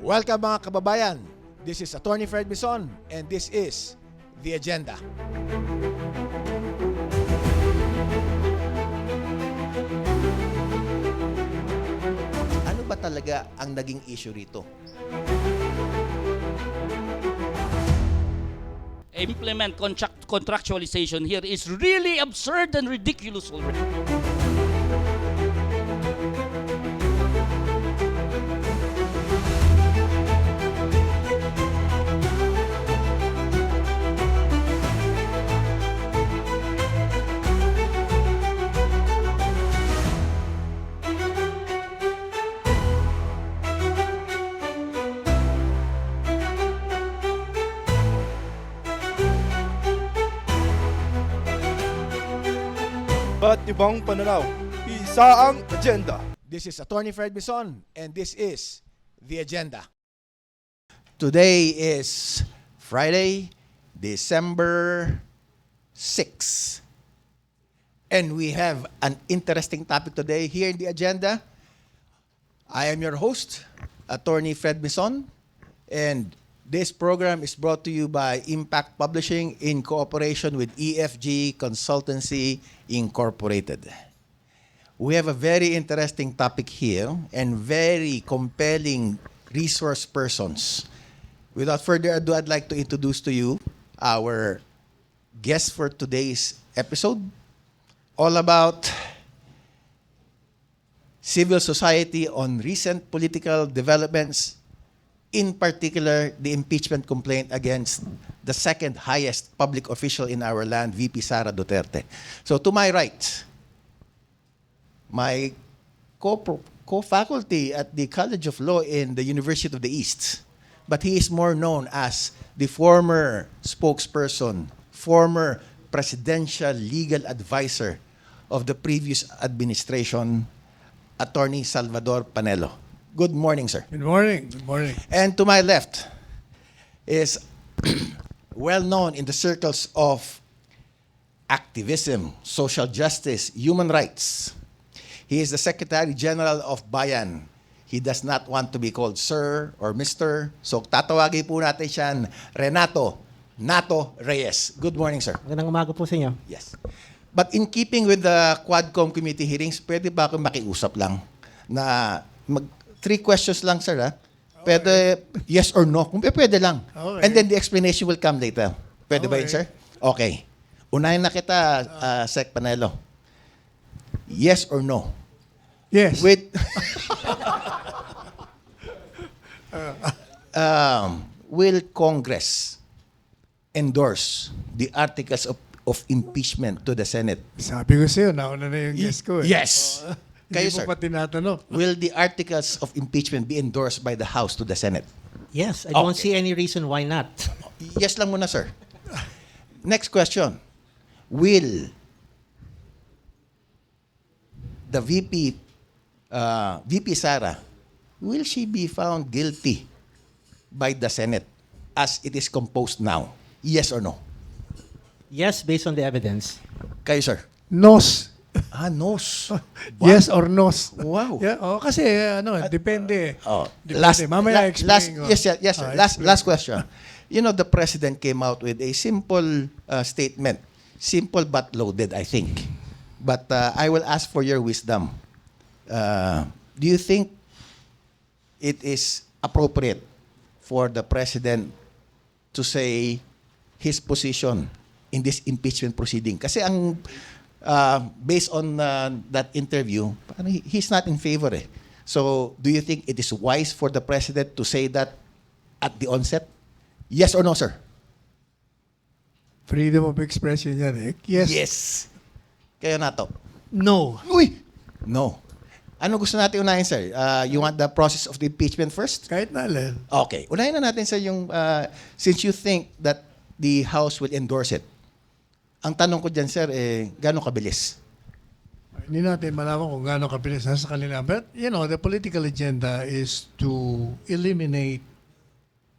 Welcome mga kababayan. This is Attorney Fred Bison and this is The Agenda. Ano ba talaga ang naging issue rito? Implement contractualization here is really absurd and ridiculous already. Ba't ibang pananaw? Isa ang agenda. This is Attorney Fred Bison and this is The Agenda. Today is Friday, December 6. And we have an interesting topic today here in The Agenda. I am your host, Attorney Fred Bison, and this program is brought to you by Impact Publishing in cooperation with EFG Consultancy Incorporated. We have a very interesting topic here and very compelling resource persons. Without further ado, I'd like to introduce to you our guest for today's episode, all about civil society on recent political developments, in particular, the impeachment complaint against the second highest public official in our land, VP Sara Duterte. So to my right, my co-faculty at the College of Law in the University of the East, but he is more known as the former spokesperson, former presidential legal advisor of the previous administration, Attorney Salvador Panelo. Good morning, sir. Good morning. Good morning. And to my left is well known in the circles of activism, social justice, human rights. He is the Secretary General of Bayan. He does not want to be called Sir or Mr. So tatawagin po natin siya Renato Nato Reyes. Good morning, sir. Magandang umaga po sa inyo. Yes. But in keeping with the Quadcom committee hearings, pwede ba ako makiusap lang na 3 questions lang, sir, ha? Pwede, yes or no? Kung pwede lang. Okay. And then the explanation will come later. Pwede ba yun, sir? Okay. Unahin na kita, Sec Panelo. Yes or no? Yes. With, will Congress endorse the articles of impeachment to the Senate? Sabi ko sa'yo, nauna na yung guest ko. Yes. Kayo, Hindi sir. mo pa tinatanong. Will the articles of impeachment be endorsed by the House to the Senate? Yes, I don't Okay. see any reason why not. Yes lang muna, sir. Next question. Will the VP Sara, will she be found guilty by the Senate as it is composed now? Yes or no? Yes, based on the evidence. Kayo, sir. Nos. Nos. Yes or nos. Wow. Yeah, kasi depende. Oh, Depende. Mamaya last, explain ko. yes, sir. Last question. You know, the president came out with a simple statement. Simple but loaded, I think. But I will ask for your wisdom. Do you think it is appropriate for the president to say his position in this impeachment proceeding? Kasi ang based on that interview, parang he's not in favor eh. So, do you think it is wise for the president to say that at the onset? Yes or no, sir? Freedom of expression yan eh. Yes. Yes. Kayo na to. No. Uy! No. Ano gusto natin unahin, sir? You want the process of the impeachment first? Kahit na alin. Okay. Unahin na natin, sir, yung since you think that the House will endorse it. Ang tanong ko dyan, sir, gano'ng kabilis? Hindi natin malaman kung gaano kabilis sa kanila. But, the political agenda is to eliminate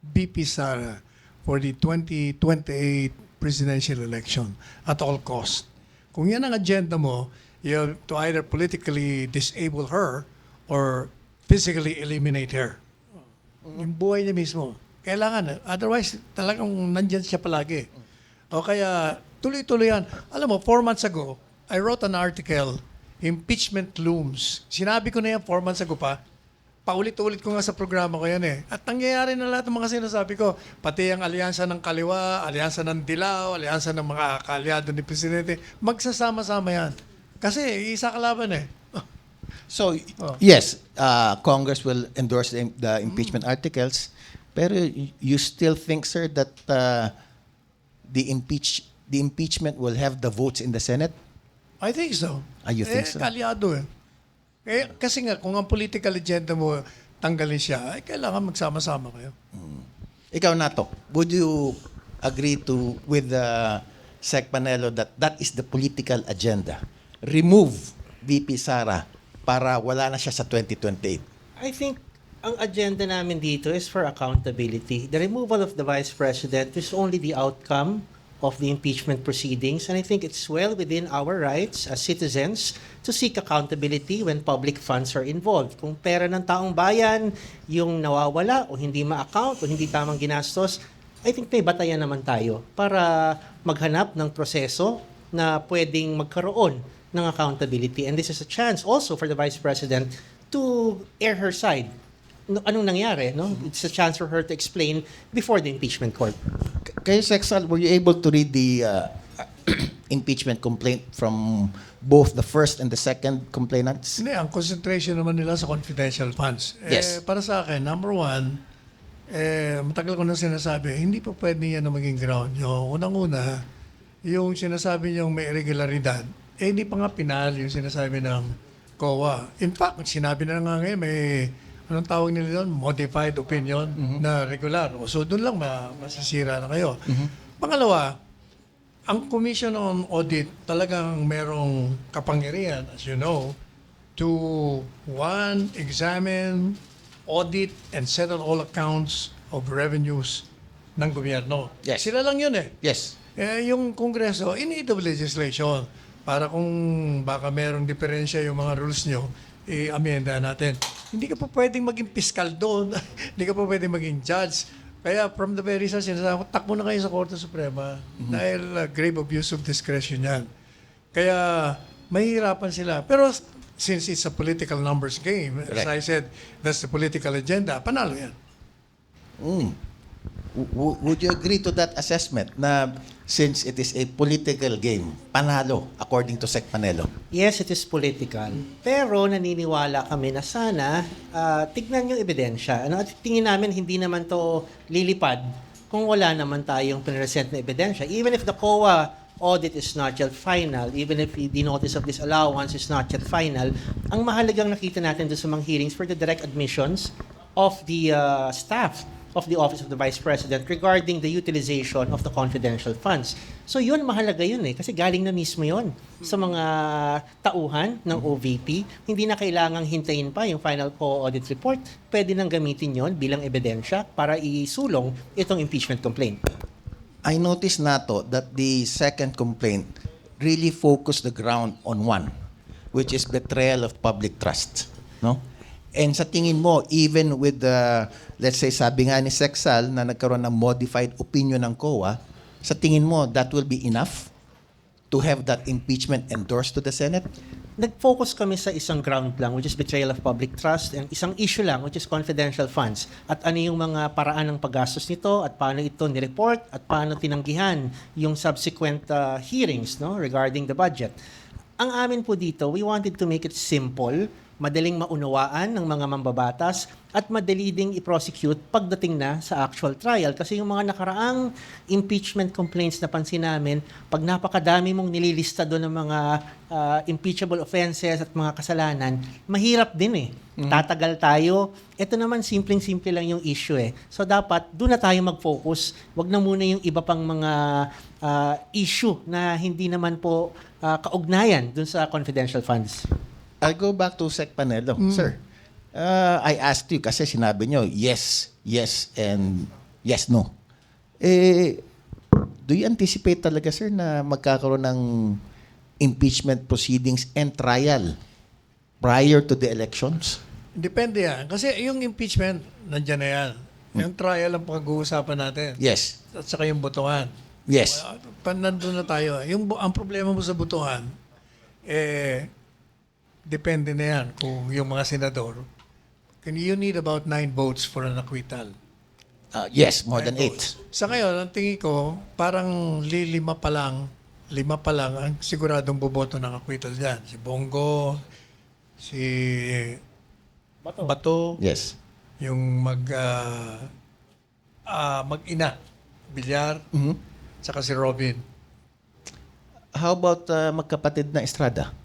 BP Sara for the 2028 presidential election at all cost. Kung yan ang agenda mo, you have to either politically disable her or physically eliminate her. Yung buhay niya mismo. Kailangan. Otherwise, talagang nandyan siya palagi. O kaya, tuloy-tuloy yan. Alam mo, 4 months ago, I wrote an article, Impeachment Looms. Sinabi ko na yan 4 months ago pa. Paulit-ulit ko nga sa programa ko yan eh. At nangyayari na lahat ng mga sinasabi ko. Pati ang alyansa ng kaliwa, alyansa ng dilaw, alyansa ng mga kaalyado ni Presidente. Magsasama-sama yan. Kasi isa kalaban eh. So, yes, Congress will endorse the impeachment articles, pero you still think, sir, that the impeachment will have the votes in the Senate? I think so. You think so? Kaalyado eh. Kasi nga, kung ang political agenda mo tanggalin siya, ay kailangan magsama-sama kayo. Ikaw, Nato, would you agree with Sec Panelo that is the political agenda? Remove VP Sara para wala na siya sa 2028. I think ang agenda namin dito is for accountability. The removal of the Vice President is only the outcome of the impeachment proceedings, and I think it's well within our rights as citizens to seek accountability when public funds are involved. Kung pera ng taong bayan yung nawawala o hindi ma-account o hindi tamang ginastos, I think may batayan naman tayo para maghanap ng proseso na pwedeng magkaroon ng accountability. And this is a chance also for the Vice President to air her side. Anong nangyari, no? It's a chance for her to explain before the impeachment court. Kayo, Sexal, were you able to read the impeachment complaint from both the first and the second complainants? Hindi, ang concentration naman nila sa confidential funds. Yes. Para sa akin, number one, matagal ko na sinasabi, hindi pa pwede yan na maging ground. Yung unang-una, yung sinasabi niyong may irregularidad, hindi pa nga pinal yung sinasabi ng COA. In fact, sinabi na nga ngayon, may anong tawag nila doon? Modified opinion na regular. So doon lang masisira na kayo. Pangalawa, ang Commission on Audit talagang merong kapangyarihan, as you know, to examine, audit, and settle all accounts of revenues ng gobyerno. Yes. Sila lang yun eh. Yes. Yung Kongreso, in need of legislation para kung baka merong diferensya yung mga rules nyo, i-amenda natin. Hindi ka pa pwedeng maging fiscal doon. Hindi ka pa pwedeng maging judge. Kaya from the very start, sinasabi ko, takbo na kayo sa Korte Suprema dahil grave abuse of discretion yan. Kaya mahihirapan sila. Pero since it's a political numbers game, as I said, that's the political agenda, panalo yan. Would you agree to that assessment na since it is a political game, panalo according to Sec Panelo? Yes, it is political. Pero naniniwala kami na sana tignan yung ebidensya. At tingin namin hindi naman to lilipad kung wala naman tayong pinresent na ebidensya. Even if the COA audit is not yet final, even if the notice of disallowance is not yet final, ang mahalagang nakita natin doon sa mga hearings for the direct admissions of the staff of the Office of the Vice President regarding the utilization of the confidential funds. So yun, mahalaga yun eh, kasi galing na mismo yun sa mga tauhan ng OVP. Hindi na kailangang hintayin pa yung final co-audit report. Pwede nang gamitin yon bilang ebidensya para isulong itong impeachment complaint. I noticed, Nato, that the second complaint really focused the ground on one, which is betrayal of public trust. No? And sa tingin mo, even with the, let's say, sabi nga ni Sexal na nagkaroon ng modified opinion ng COA, sa tingin mo, that will be enough to have that impeachment endorsed to the Senate? Nag-focus kami sa isang ground lang, which is betrayal of public trust, and isang issue lang, which is confidential funds. At ano yung mga paraan ng paggastos nito, at paano ito nireport, at paano tinanggihan yung subsequent hearings regarding the budget. Ang amin po dito, we wanted to make it simple, madaling maunawaan ng mga mambabatas at madali ding i-prosecute pagdating na sa actual trial. Kasi yung mga nakaraang impeachment complaints na pansin namin, pag napakadami mong nililista doon ng mga impeachable offenses at mga kasalanan, mahirap din eh. Tatagal tayo. Ito naman, simpleng-simple lang yung issue eh. So dapat, doon na tayo mag-focus. Wag na muna yung iba pang mga issue na hindi naman po kaugnayan doon sa confidential funds. I'll go back to Sec Panelo. Sir, I asked you kasi sinabi nyo, yes, and yes, no. Do you anticipate talaga, sir, na magkakaroon ng impeachment proceedings and trial prior to the elections? Depende yan. Kasi yung impeachment, nandyan na yan. Yung trial ang pag-uusapan natin. Yes. At saka yung botohan. Yes. Nandun na tayo. Ang problema mo sa botohan, depende na yan kung yung mga senador. You need about 9 votes for an acquittal. Yes, more than 8. Sa ngayon, ang tingin ko, parang lima pa lang ang siguradong boboto ng acquittal dyan. Si Bongo, si Bato, Yes. yung mag-ina, Bilyar, saka si Robin. How about magkapatid na Estrada?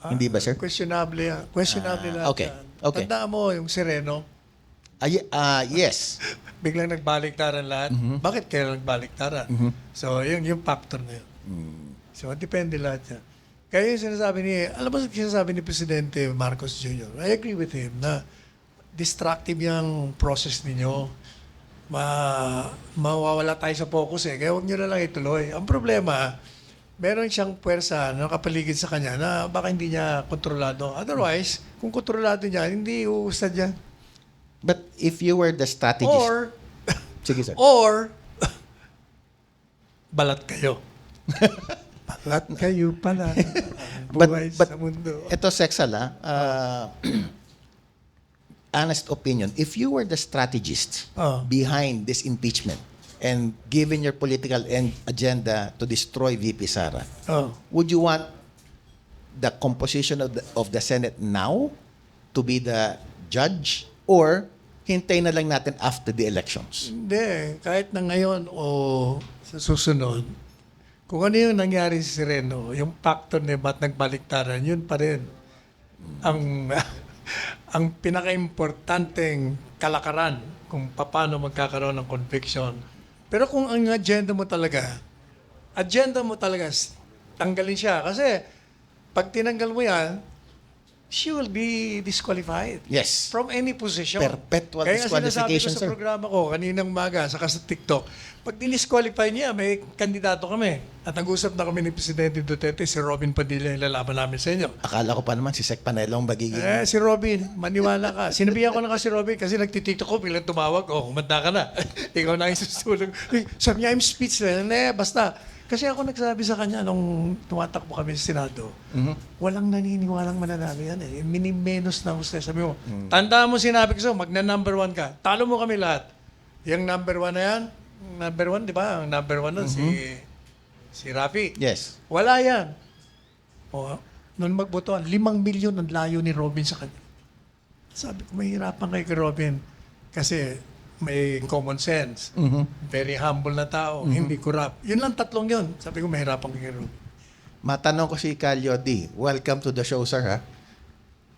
Hindi ba, sir? Questionable yan. Questionable lahat okay. yan. Okay. Tandaan mo, yung Sereno, Yes. biglang nagbaliktaran lahat. Bakit kaya nagbaliktaran? So, yung factor na yun. So, depende lahat yan. Kaya yung sinasabi alam mo sinasabi ni Presidente Marcos Jr., I agree with him na distractive yung process ninyo. Mawawala tayo sa focus eh. Kaya huwag nyo na lang ituloy. Ang problema, meron siyang puwersa na nakapaligid sa kanya na baka hindi niya kontrolado. Otherwise, kung kontrolado niya, hindi uusad yan. But if you were the strategist... Or, Sige, sir. balat kayo. Balat kayo pala. But- Buhay but- sa mundo. Ito, Sexal, honest opinion, if you were the strategist Oh. behind this impeachment and given your political agenda to destroy VP Sara, Oh. would you want the composition of the Senate now to be the judge or hintay na lang natin after the elections? Hindi. Kahit na ngayon o sa susunod, kung ano yung nangyari sa Sereno, yung factor na ba't nagbaliktaran, yun pa rin ang ang pinaka-importanteng kalakaran kung paano magkakaroon ng conviction. Pero kung ang agenda mo talaga, tanggalin siya. Kasi pag tinanggal mo yan, she will be disqualified. Yes. From any position. Perpetual Kaya sinasabi disqualification, ko sa sir. programa ko kaninang umaga, saka sa TikTok, pag dinisqualify niya, may kandidato kami. At nag-usap na kami ni Presidente Duterte, si Robin Padilla yung lalaban namin sa inyo. Akala ko pa naman si Sec Panelo ang magiging... Si Robin, maniwala ka. Sinabihan ko na kasi Robin kasi nagtitiktok ko, bilang tumawag, kumanda ka na. Ikaw na yung susulong. Sabi niya, I'm speechless. Basta. Kasi ako nagsabi sa kanya nung tumatakbo kami sa Senado, walang naniniwalang mananalo yan eh. Minimenos na gusto. Sabi mo, tandaan mo sinabi ko sa'yo, magna-number 1 ka. Talo mo kami lahat. Yung number 1 na yan, number 1, di ba? Ang number 1 nun, si Rafi. Yes. Wala yan. O, nung magbotohan, 5 milyon ang layo ni Robin sa kanya. Sabi ko, mahirapan kay Robin. Kasi may common sense. Very humble na tao. Hindi corrupt. Yun lang tatlong yun. Sabi ko, mahirapan kay Robin. Matanong ko si Calio D. Welcome to the show, sir, ha?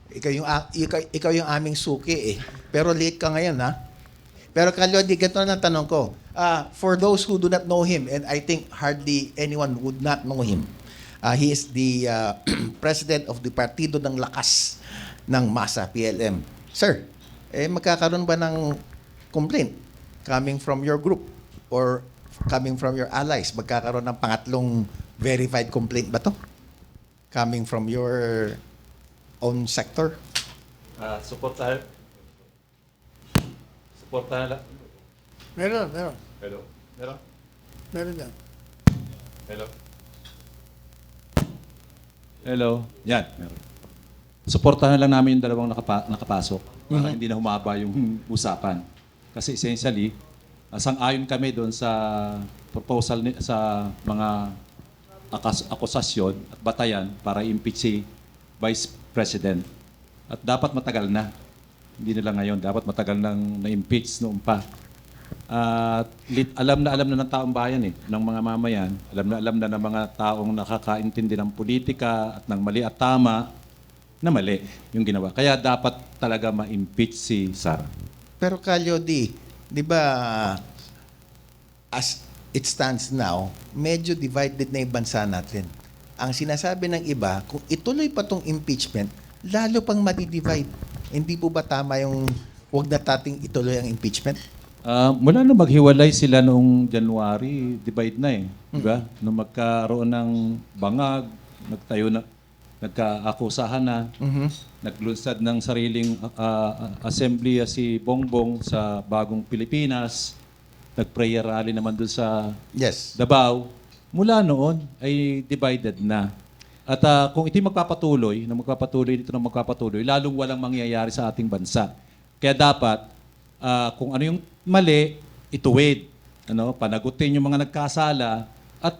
Ikaw yung aming suki, eh. Pero late ka ngayon, ha? Pero Calio D, ganito na ang tanong ko. For those who do not know him, and I think hardly anyone would not know him, he is the president of the Partido ng Lakas ng Masa, PLM. Sir, magkakaroon ba ng complaint coming from your group or coming from your allies? Magkakaroon ng pangatlong verified complaint ba to? Coming from your own sector? Suportahan lang. Meron. Hello? Meron? Meron yan. Hello? Hello? Yan, meron. Suportahan lang namin yung dalawang nakapasok para hindi na humaba yung usapan. Kasi essentially, sang-ayon kami doon sa proposal sa mga akusasyon at batayan para impeach si Vice President. At dapat matagal na. Hindi nila ngayon. Dapat matagal nang na-impeach noon pa. At alam na ng taong bayan ng mga mamayan. Alam na ng mga taong nakakaintindi ng politika at ng mali at tama na mali yung ginawa. Kaya dapat talaga ma-impeach si Sara. Pero Calio D, di ba, as it stands now, medyo divided na yung bansa natin. Ang sinasabi ng iba, kung ituloy pa tong impeachment, lalo pang madi-divide. Hindi po ba tama yung huwag na tating ituloy ang impeachment? Mula na maghiwalay sila noong January, divide na eh. Di ba? Nung magkaroon ng bangag, nagkaakusahan na, naglunsad ng sariling assembly si Bongbong sa Bagong Pilipinas, nag-prayer rally naman doon sa Yes. Davao. Mula noon ay divided na. At kung ito'y magpapatuloy, lalong walang mangyayari sa ating bansa. Kaya dapat, kung ano yung mali, ituwid. Panagutin yung mga nagkasala at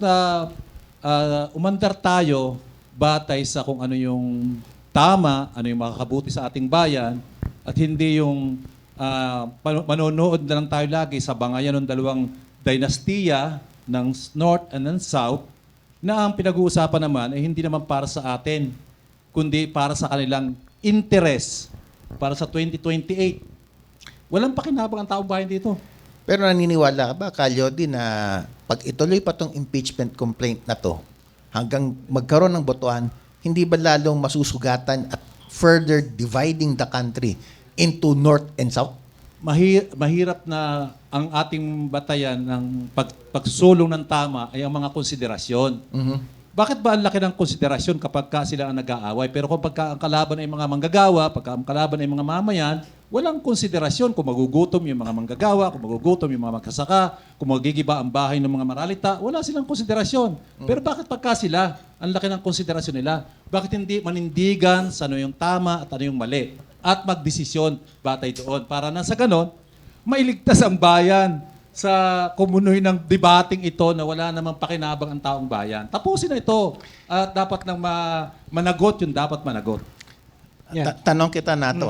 umandar tayo batay sa kung ano yung tama, ano yung makakabuti sa ating bayan at hindi yung manonood na lang tayo lagi sa bangayan ng dalawang dinastiya ng North and ng South na ang pinag-uusapan naman ay hindi naman para sa atin, kundi para sa kanilang interest para sa 2028. Walang pakinabang ang taong bayan dito. Pero naniniwala ka ba, Calyodi, na pag ituloy pa tong impeachment complaint na to, hanggang magkaroon ng botohan, hindi ba lalong masusugatan at further dividing the country into North and South? Mahirap na ang ating batayan ng pagsulong ng tama ay ang mga konsiderasyon. Bakit ba ang laki ng konsiderasyon kapag sila ang nag-aaway? Pero kapag ang kalaban ay mga manggagawa, pagka ang kalaban ay mga mamayan, walang konsiderasyon kung magugutom yung mga manggagawa, kung magugutom yung mga magkasaka, kung magigiba ang bahay ng mga maralita, wala silang konsiderasyon. Pero bakit pagka sila, ang laki ng konsiderasyon nila? Bakit hindi manindigan sa ano yung tama at ano yung mali? At magdesisyon batay doon para na sa ganon, mailigtas ang bayan sa kumunoy ng debating ito na wala namang pakinabang ang taong bayan. Tapusin na ito at dapat nang managot yung dapat managot. Tanong kita nato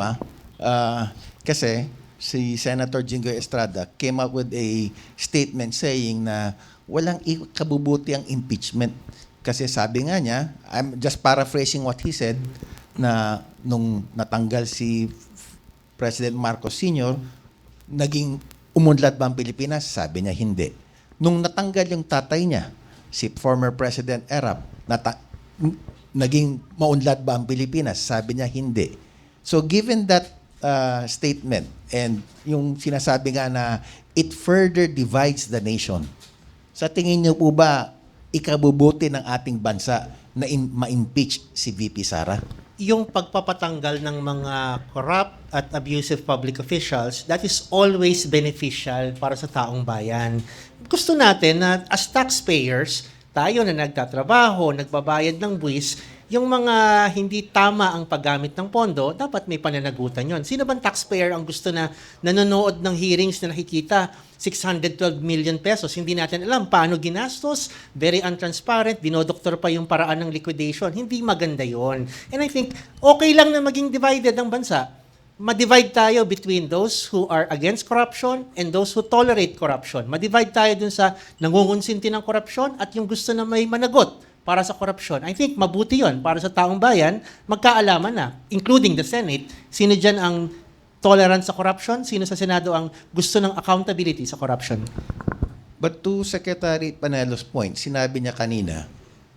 kasi si Senator Jinggoy Estrada came up with a statement saying na walang kabubuti ang impeachment. Kasi sabi nga niya, I'm just paraphrasing what he said, na nung natanggal si President Marcos Sr., naging umunlad ba ang Pilipinas? Sabi niya, hindi. Nung natanggal yung tatay niya, si former President Erap, naging maunlad ba ang Pilipinas? Sabi niya, hindi. So given that statement and yung sinasabi nga na it further divides the nation, sa tingin niyo po ba ikabubuti ng ating bansa na ma-impeach si VP Sara? Yung pagpapatanggal ng mga corrupt at abusive public officials, that is always beneficial para sa taong bayan. Gusto natin na as taxpayers, tayo na nagtatrabaho, nagbabayad ng buwis, yung mga hindi tama ang paggamit ng pondo, dapat may pananagutan yon. Sino bang taxpayer ang gusto na nanonood ng hearings na nakikita 612 million pesos? Hindi natin alam paano ginastos, very untransparent, dinodoktor pa yung paraan ng liquidation. Hindi maganda yon. And I think, okay lang na maging divided ang bansa. Ma-divide tayo between those who are against corruption and those who tolerate corruption. Ma-divide tayo dun sa nangungunsinti ng corruption at yung gusto na may managot para sa korupsyon. I think mabuti yon para sa taong bayan, magkaalaman na, including the Senate, sino dyan ang tolerant sa corruption, sino sa Senado ang gusto ng accountability sa corruption. But to Secretary Panelo's point, sinabi niya kanina,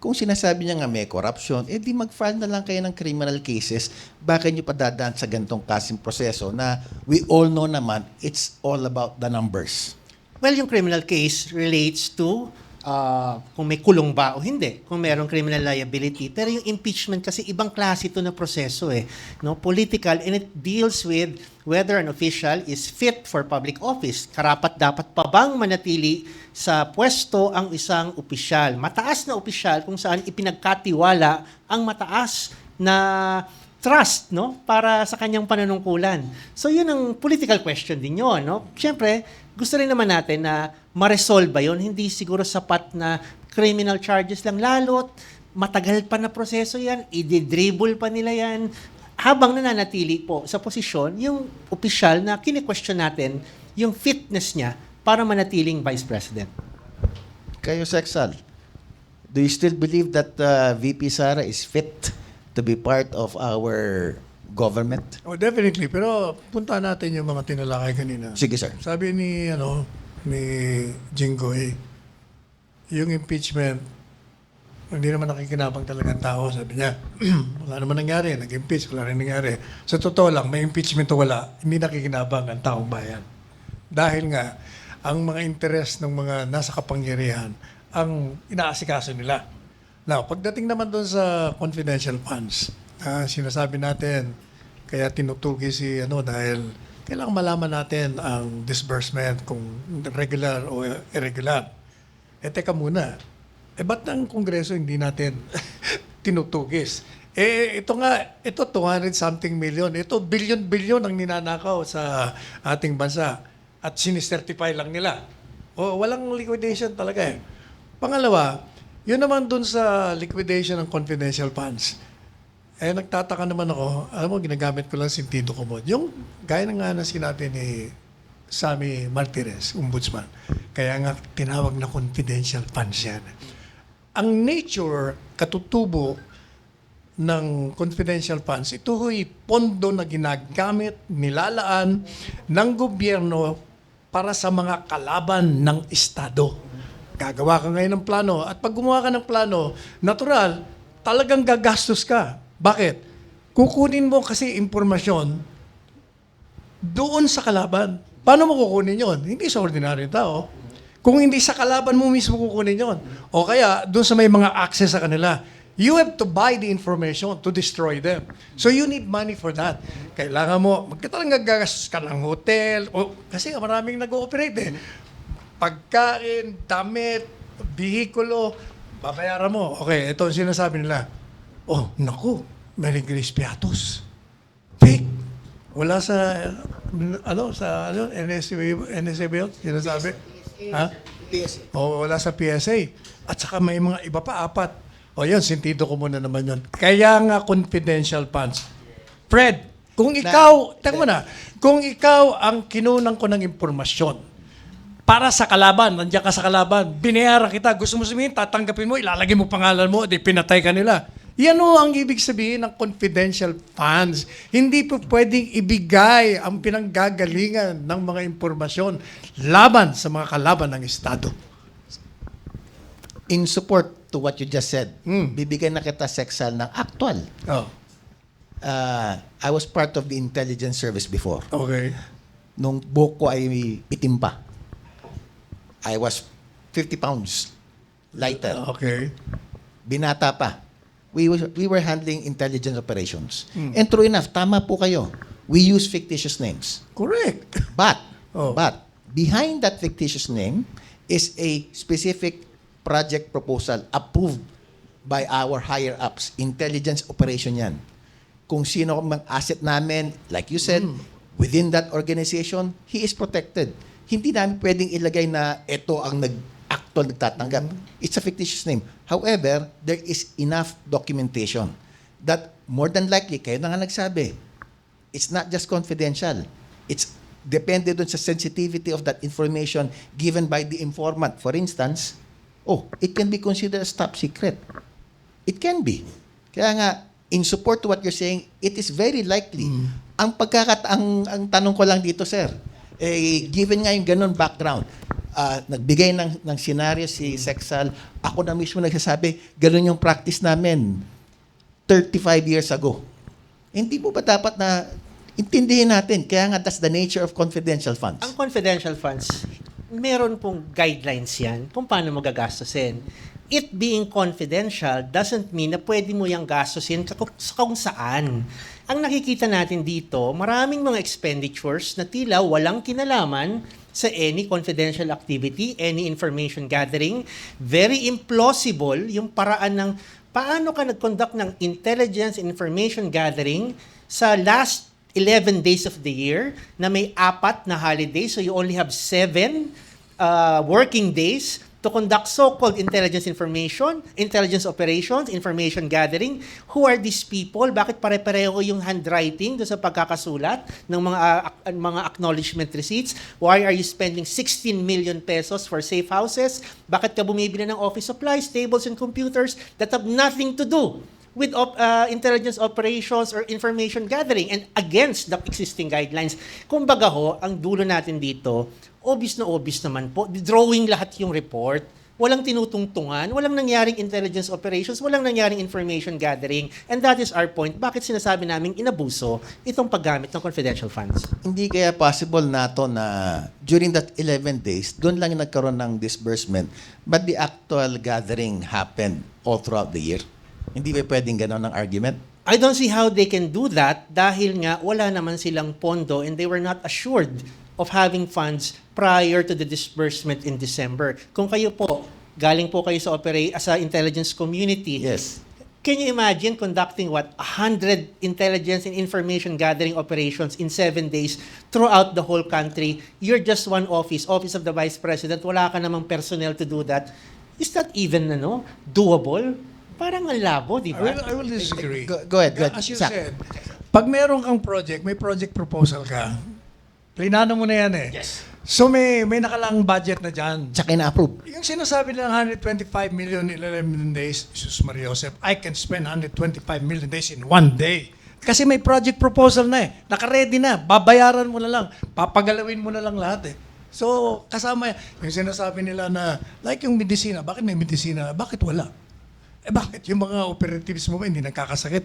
kung sinasabi niya nga may corruption, di mag-file na lang kayo ng criminal cases, bakit niyo pa dadaan sa gantong kasing proseso na we all know naman, it's all about the numbers. Well, yung criminal case relates to kung may kulong ba o hindi, kung mayroong criminal liability. Pero yung impeachment kasi ibang klase ito na proseso no? Political, and it deals with whether an official is fit for public office. Karapat dapat pa bang manatili sa pwesto ang isang opisyal. Mataas na opisyal kung saan ipinagkatiwala ang mataas na trust, no, para sa kanyang panunungkulan. So yun ang political question din yun, no? Siyempre, gusto rin naman natin na ma-resolve ba yun. Hindi siguro sapat na criminal charges lang, lalo't matagal pa na proseso yan, i-dribble pa nila yan, habang nananatili po sa posisyon yung opisyal na kine-question natin yung fitness niya para manatiling Vice President. Kayo, Sexal, do you still believe that VP Sara is fit to be part of our government? Oh, definitely. Pero punta natin yung mga tinalakay kanina. Sige, sir. Sabi ni Jinggoy, yung impeachment, hindi naman nakikinabang talaga ang tao. Sabi niya, wala naman nangyari. Nag-impeach, wala rin nangyari. Sa totoo lang, may impeachment o wala, hindi nakikinabang ang taong bayan. Dahil nga, ang mga interes ng mga nasa kapangyarihan, ang inaasikaso nila. Now, pagdating naman doon sa confidential funds, sinasabi natin, kaya tinutugi si dahil kailangan malaman natin ang disbursement kung regular o irregular. Teka muna, ba't ng Kongreso hindi natin tinutugis? Ito 200 something million. Ito billion ang ninanakaw sa ating bansa at sinistertify lang nila. Walang liquidation talaga eh. Pangalawa, yun naman dun sa liquidation ng confidential funds. Nagtataka naman ako, alam mo, ginagamit ko lang sentido commun. Yung gaya nga na sinabi ni Sammy Martirez, ombudsman. Kaya nga tinawag na confidential funds yan. Ang nature, katutubo ng confidential funds, ito ho'y pondo na ginagamit, nilalaan ng gobyerno para sa mga kalaban ng Estado. Gagawa ka ngayon ng plano at pag gumawa ka ng plano, natural, talagang gagastos ka. Bakit? Kukunin mo kasi impormasyon doon sa kalaban. Paano mo kukunin yon? Hindi sa ordinaryong tao. Kung hindi sa kalaban mo mismo kukunin yon. O kaya, doon sa may mga access sa kanila. You have to buy the information to destroy them. So you need money for that. Kailangan mo, magkatalang gagastos ka ng hotel, kasi maraming nag-ooperate eh. Pagkain, damit, bihikulo, babayaran mo. Okay, ito ang sinasabi nila. Naku, Mary Grace Piatos. Fake. Wala sa, NSA ba yun? Sinasabi? Ha? PSA. Wala sa PSA. At saka may mga iba pa, 4. Yun, sentido ko muna naman yun. Kaya nga confidential funds. Fred, kung ikaw ang kinunang ko ng impormasyon, para sa kalaban, nandiyan ka sa kalaban, binayaran kita, gusto mo sabihin, tatanggapin mo, ilalagay mo pangalan mo, di pinatay ka nila. Yan ang ibig sabihin ng confidential funds. Hindi po pwedeng ibigay ang pinanggagalingan ng mga impormasyon laban sa mga kalaban ng Estado. In support to what you just said, bibigyan na kita seksal ng actual. I was part of the intelligence service before. Okay. Nung buhok ko ay itim pa. I was 50 pounds lighter. Okay. Binata pa. We were handling intelligence operations. And true enough, tama po kayo. We use fictitious names. Correct. But behind that fictitious name is a specific project proposal approved by our higher ups. Intelligence operation yan. Kung sino ang asset namin, like you said, within that organization, he is protected. Hindi namin pwedeng ilagay na ito ang actual nagtatanggap. It's a fictitious name. However, there is enough documentation that more than likely, kayo na nga nagsabi, it's not just confidential. It's depende dun sa sensitivity of that information given by the informant. For instance, it can be considered as top secret. It can be. Kaya nga, in support to what you're saying, it is very likely. Ang tanong ko lang dito, sir, given nga yung ganun background, nagbigay ng senaryo si Sexal, ako na mismo nagsasabi, ganun yung practice namin 35 years ago. Hindi mo ba dapat na intindihin natin? Kaya nga, that's the nature of confidential funds. Ang confidential funds, meron pong guidelines yan kung paano mo gagastusin. It being confidential doesn't mean na pwede mo yung gastusin kung saan. Ang nakikita natin dito, maraming mga expenditures na tila walang kinalaman sa any confidential activity, any information gathering. Very implausible yung paraan ng paano ka nag-conduct ng intelligence information gathering sa last 11 days of the year na may 4 na holidays, so you only have 7 working days to conduct so-called intelligence information, intelligence operations, information gathering. Who are these people? Bakit pare-pareho yung handwriting do sa pagkakasulat ng mga acknowledgement receipts? Why are you spending 16 million pesos for safe houses? Bakit ka bumibili ng office supplies, tables, and computers that have nothing to do with intelligence operations or information gathering and against the existing guidelines? Kumbaga ang dulo natin dito, obvious naman po. Drawing lahat yung report. walang tinutungtungan, walang nangyaring intelligence operations, walang nangyaring information gathering. And that is our point. Bakit sinasabi namin inabuso itong paggamit ng confidential funds? Hindi kaya possible na to na during that 11 days, doon lang nagkaroon ng disbursement, but the actual gathering happened all throughout the year? Hindi ba pwedeng gano'n ang argument? I don't see how they can do that dahil nga wala naman silang pondo and they were not assured of having funds prior to the disbursement in December. Kung kayo po, galing po kayo sa intelligence community, Yes. can you imagine conducting 100 intelligence and information gathering operations in 7 days throughout the whole country? You're just one office of the Vice President, wala ka namang personnel to do that. Is that even doable? Parang ang labo, di ba? I will disagree. Go ahead. As you Zach. said, pag meron kang project, may project proposal ka, plinano mo na yan eh. Yes. So may nakalaang budget na dyan. Tsaka ina-approve. Yung sinasabi nilang 125 million in 11 days, Jesus Maria Joseph, I can spend 125 million days in 1 day. Kasi may project proposal na eh. Naka-ready na. Babayaran mo na lang. Papagalawin mo na lang lahat eh. So, kasama yung sinasabi nila na, like yung medisina, bakit may medisina? Bakit wala? Bakit? Yung mga operatives mo ba hindi nagkakasakit?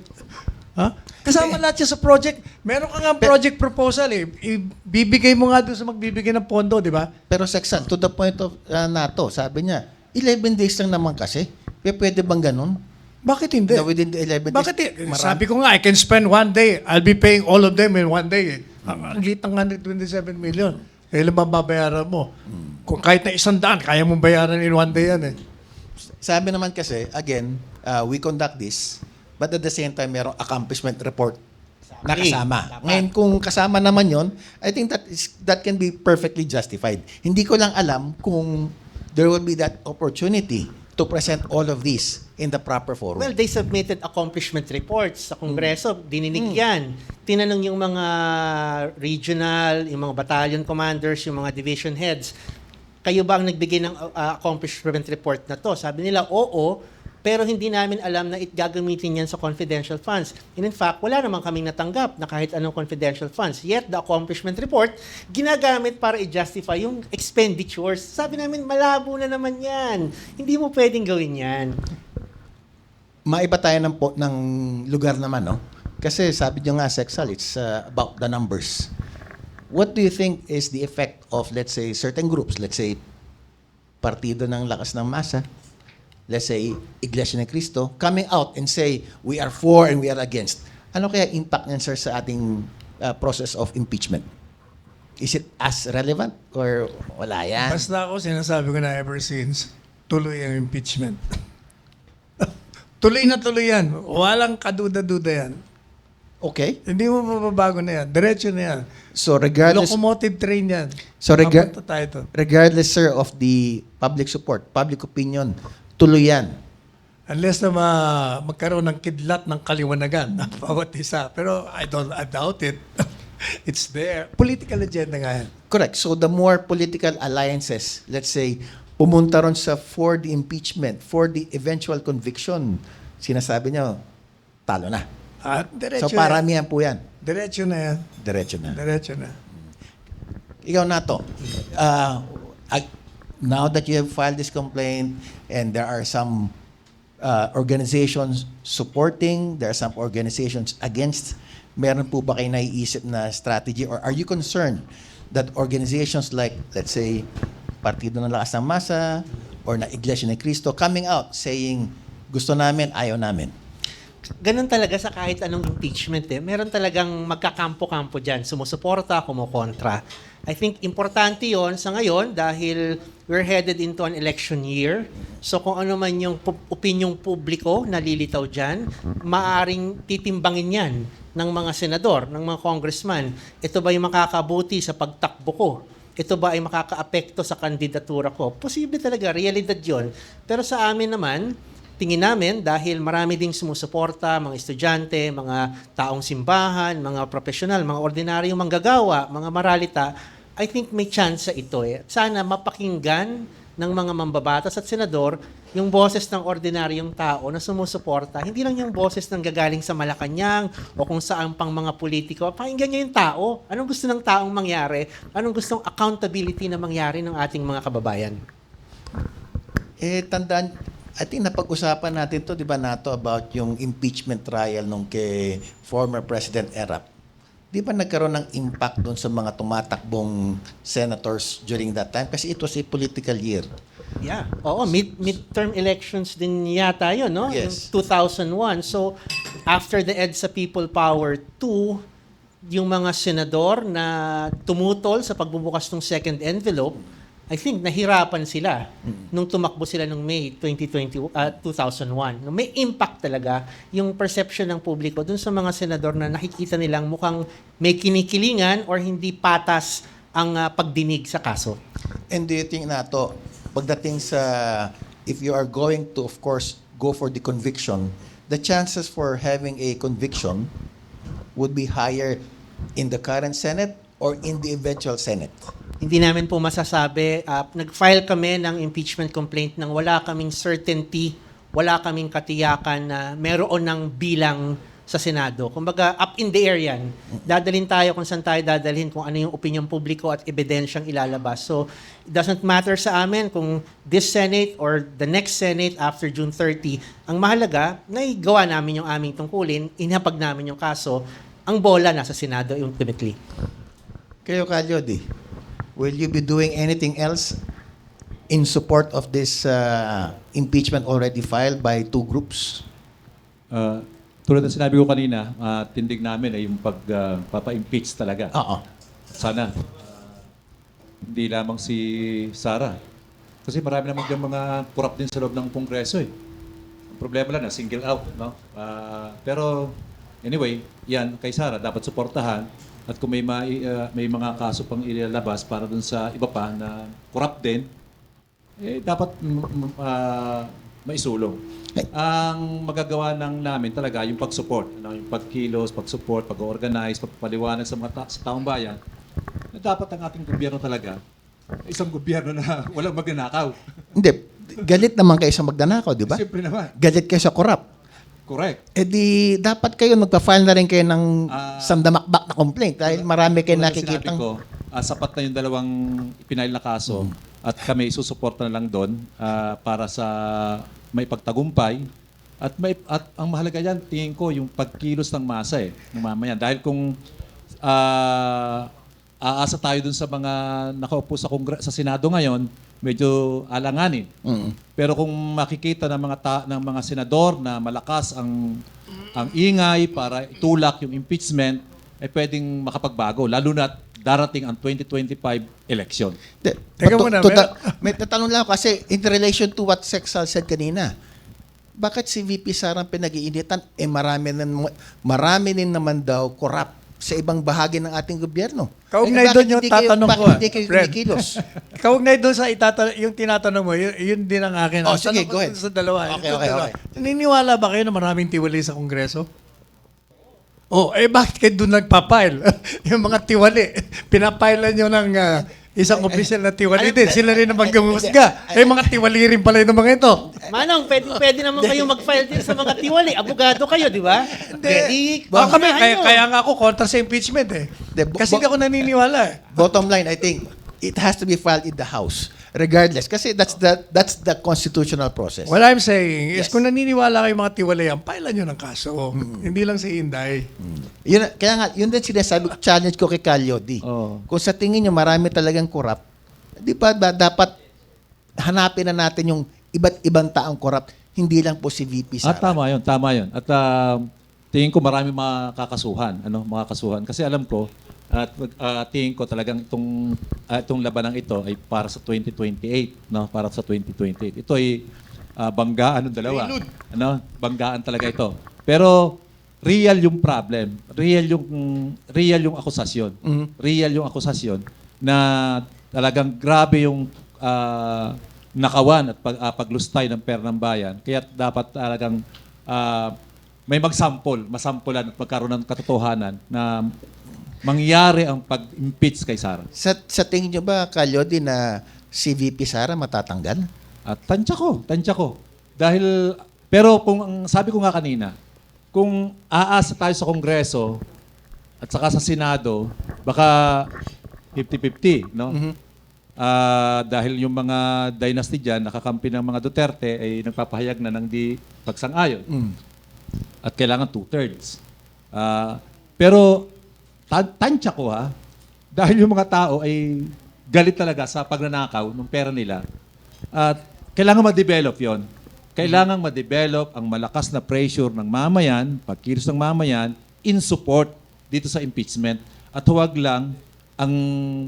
Ha? Kasama lahat siya sa project. Meron ka nga project proposal eh. Ibibigay mo nga doon sa magbibigay ng pondo, di ba? Pero Sexan, to the point of NATO, sabi niya, 11 days lang naman kasi. Pwede bang ganun? Bakit hindi? Na within the 11 days? Bakit marami- sabi ko nga, I can spend 1 day. I'll be paying all of them in 1 day. Ang liit ng 127 million. Kailan ba babayaran mo? Kung kahit na 100, kaya mong bayaran in 1 day yan eh. Sabi naman kasi, again, we conduct this, but at the same time, merong accomplishment report na kasama. Dapat. Ngayon, kung kasama naman yon, I think that can be perfectly justified. Hindi ko lang alam kung there will be that opportunity to present all of this in the proper forum. Well, they submitted accomplishment reports sa Kongreso. Dininig yan. Tinanong yung mga regional, yung mga battalion commanders, yung mga division heads, kayo ba ang nagbigay ng accomplishment report na to? Sabi nila, oo, pero hindi namin alam na gagamitin yan sa confidential funds. And in fact, wala naman kaming natanggap na kahit anong confidential funds. Yet, the accomplishment report, ginagamit para i-justify yung expenditures. Sabi namin, malabo na naman yan. Hindi mo pwedeng gawin yan. Maiba tayo ng lugar naman, no? Kasi sabi nyo nga, Sexal, it's about the numbers. What do you think is the effect of, let's say, certain groups, let's say, Partido ng Lakas ng Masa, let's say, Iglesia ni Cristo, coming out and say, we are for and we are against. Ano kaya impact niyan, sir, sa ating process of impeachment? Is it as relevant or wala yan? Basta ako, sinasabi ko na ever since, tuloy ang impeachment. Tuloy na tuloy yan. Walang kaduda-duda yan. Okay. Hindi mo mababago na yan. Diretso na yan. So regardless, Locomotive train yan. So Papunta tayo to. regardless, sir, of the public support, public opinion, tuloy yan. Unless na magkaroon ng kidlat ng kaliwanagan ng bawat isa. Pero I doubt it. It's there. Political agenda nga yan. Correct. So the more political alliances, let's say, pumunta ron sa for the impeachment, for the eventual conviction, sinasabi niyo, talo na. At diretso So na yan. paramihan po yan. Diretso na yan. Diretso na. Diretso na. Ikaw na to. Now that you have filed this complaint and there are some organizations supporting, there are some organizations against, meron po ba kayo naiisip na strategy or are you concerned that organizations like, let's say, Partido ng Lakas ng Masa or na Iglesia ni Cristo coming out saying, gusto namin, ayaw namin? Ganun talaga sa kahit anong impeachment eh. Meron talagang magkakampo-kampo dyan. Sumusuporta, kumukontra. I think importante yon sa ngayon dahil we're headed into an election year. So kung ano man yung opinyong publiko na lilitaw dyan, maaring titimbangin yan ng mga senador, ng mga congressman. Ito ba yung makakabuti sa pagtakbo ko? Ito ba ay makakaapekto sa kandidatura ko? Posible talaga, realidad yon. Pero sa amin naman, tingin namin dahil marami ding sumusuporta, mga estudyante, mga taong simbahan, mga profesional, mga ordinaryong manggagawa, mga maralita, I think may chance sa ito eh. Sana mapakinggan ng mga mambabatas at senador yung boses ng ordinaryong tao na sumusuporta. Hindi lang yung boses ng gagaling sa Malacanang o kung saan pang mga politiko. Pakinggan niyo yung tao. Anong gusto ng taong mangyari? Anong gustong accountability na mangyari ng ating mga kababayan? Tandaan, I think napag-usapan natin to, di ba, Nato, about yung impeachment trial nung kay former President Erap. Di ba nagkaroon ng impact doon sa mga tumatakbong senators during that time? Kasi it was a political year. Yeah. Oo, midterm elections din yata yun, no? Yes. Yung 2001. So, after the EDSA People Power 2, yung mga senador na tumutol sa pagbubukas ng second envelope, I think nahirapan sila nung tumakbo sila nung May 2001. May impact talaga yung perception ng publiko dun sa mga senador na nakikita nilang mukhang may kinikilingan or hindi patas ang pagdinig sa kaso. And do you think, Nato, pagdating sa, if you are going to, of course, go for the conviction, the chances for having a conviction would be higher in the current Senate or in the eventual Senate? Hindi namin po masasabi. Nag-file kami ng impeachment complaint nang wala kaming certainty, wala kaming katiyakan na meron ng bilang sa Senado. Kumbaga, up in the air yan. Dadalhin tayo kung saan tayo dadalhin, kung ano yung opinion publiko at ebidensyang ilalabas. So, it doesn't matter sa amin kung this Senate or the next Senate after June 30. Ang mahalaga, naigawa namin yung aming tungkulin, inhapag namin yung kaso, ang bola nasa Senado ultimately. Kayo, Calyodi, will you be doing anything else in support of this impeachment already filed by two groups? Tulad ng sinabi ko kanina, tindig namin ay yung papa-impeach talaga. Oo. Sana hindi lamang si Sara. Kasi marami naman dyan mga corrupt din sa loob ng Kongreso eh. Ang problema lang na single out, no? Pero anyway, yan kay Sara dapat suportahan at kung may mga kaso pang ilalabas para dun sa iba pa na corrupt din, dapat maisulong. Ang magagawa namin talaga yung pag-support, yung pagkilos, pag-support, pag-organize, pagpaliwanag sa mga sa taong bayan na dapat ang ating gobyerno talaga isang gobyerno na walang magnanakaw. Hindi. Galit naman kayo sa magnanakaw, di ba? Siyempre naman. Galit kayo sa corrupt. Correct. Di dapat kayo magpa-file na rin kayo ng sandamakbak na complaint dahil marami kayo Tulad ng nakikitang... sinabi ko, sapat na yung dalawang ipinail na kaso at kami isusuporta na lang doon para sa may pagtagumpay at ang mahalaga diyan tingin ko yung pagkilos ng masa ng mamayan dahil kung aasa tayo dun sa mga nakaupo sa Senado ngayon, medyo alanganin. Pero kung makikita ng mga senador na malakas ang ingay para itulak yung impeachment, ay pwedeng makapagbago lalo na darating ang 2025 election. Teka muna, may tatanong lang ako kasi in relation to what Sexal said kanina, bakit si VP Sara ang pinag-iinitan? Marami din naman daw corrupt sa ibang bahagi ng ating gobyerno. Kaugnay doon yung tatanong ko. Bakit hindi kayo Fred. kumikilos? Kaugnay doon sa yung tinatanong mo, yun din ang akin. Oh, Ang sige, tanong ko go ahead. Sa dalawa. Okay, Sa okay, dalawa. okay. Naniniwala ba kayo na maraming tiwali sa Kongreso? Bakit kayo doon nagpapile? Yung mga tiwali, pinapile nyo ng isang opisyal na tiwali din. Sila rin ang magkamusga. Mga tiwali rin pala yung mga ito. Manong, pwede naman kayong mag-file din sa mga tiwali. Abogado kayo, di ba? Hindi. Kaya nga ako kontra sa impeachment eh. Kasi hindi ako naniniwala eh. Bottom line, I think it has to be filed in the House. Regardless. Kasi that's the constitutional process. What I'm saying is Yes. kung naniniwala kayo mga tiwalayan, pailan nyo ng kaso. Hindi lang si Inday. Kaya nga, yun din sinasabi ko, challenge ko kay Calyodi. Oh. Kung sa tingin nyo marami talagang corrupt, di ba dapat hanapin na natin yung iba't ibang taong corrupt, hindi lang po si VP Sara. Tama yun. At tingin ko marami makakasuhan. Kasi alam ko, at tingin ko talagang itong labanang ito ay para sa 2028, no? Para sa 2028. Ito ay banggaan ng dalawa. Banggaan talaga ito. Pero real yung problem, real yung akusasyon. Real yung akusasyon na talagang grabe yung nakawan at paglustay ng pera ng bayan. Kaya dapat talagang may masampulan at magkaroon ng katotohanan na mangyari ang pag-impeach kay Sara. Sa tingin nyo ba, Calyodi, na si VP Sara matatanggal? At tansya ko. Pero kung sabi ko nga kanina, kung aasa tayo sa Kongreso at saka sa Senado, baka 50-50, no? dahil yung mga dynasty dyan, nakakampi ng mga Duterte, ay nagpapahayag na ng di pagsang-ayon. At kailangan 2/3. Pero tansya ko dahil yung mga tao ay galit talaga sa pagnanakaw ng pera nila. At kailangan ma-develop yon. Kailangan ma-develop ang malakas na pressure ng mamayan, pagkilos ng mamayan, in support dito sa impeachment. At huwag lang ang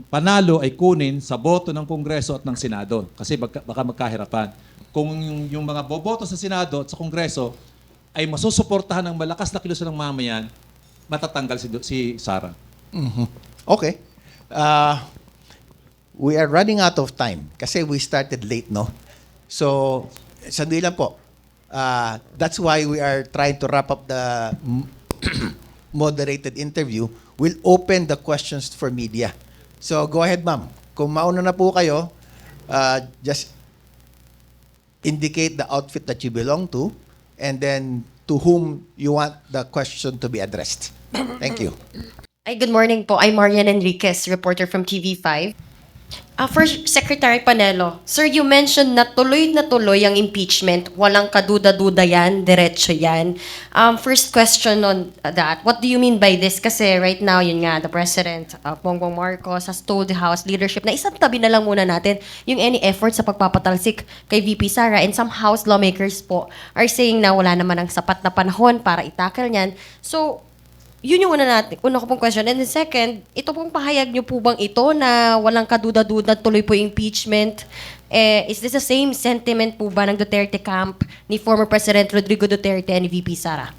panalo ay kunin sa boto ng Kongreso at ng Senado. Kasi baka magkahirapan. Kung yung mga boboto sa Senado at sa Kongreso ay masusuportahan ng malakas na kilos ng mamayan, matatanggal si Sara. Okay. We are running out of time kasi we started late, no? So, sandali lang po. That's why we are trying to wrap up the moderated interview. We'll open the questions for media. So, go ahead, ma'am. Kung mauna na po kayo, just indicate the outfit that you belong to and then to whom you want the question to be addressed. Thank you. Ay, good morning po. I'm Marian Enriquez, reporter from TV5. First, Secretary Panelo, sir, you mentioned na tuloy ang impeachment. Walang kaduda-duda yan, diretso yan. First question on that, what do you mean by this? Kasi right now, yun nga, the President, Bongbong Marcos, has told the House leadership na isang tabi na lang muna natin yung any effort sa pagpapatalsik kay VP Sara. And some House lawmakers po are saying na wala naman ang sapat na panahon para itakal niyan. So, yun yung una ko pong question. And the second, ito pong pahayag niyo po bang ito na walang kaduda-duda, tuloy po yung impeachment? Is this the same sentiment po ba ng Duterte camp ni former President Rodrigo Duterte and VP Sara?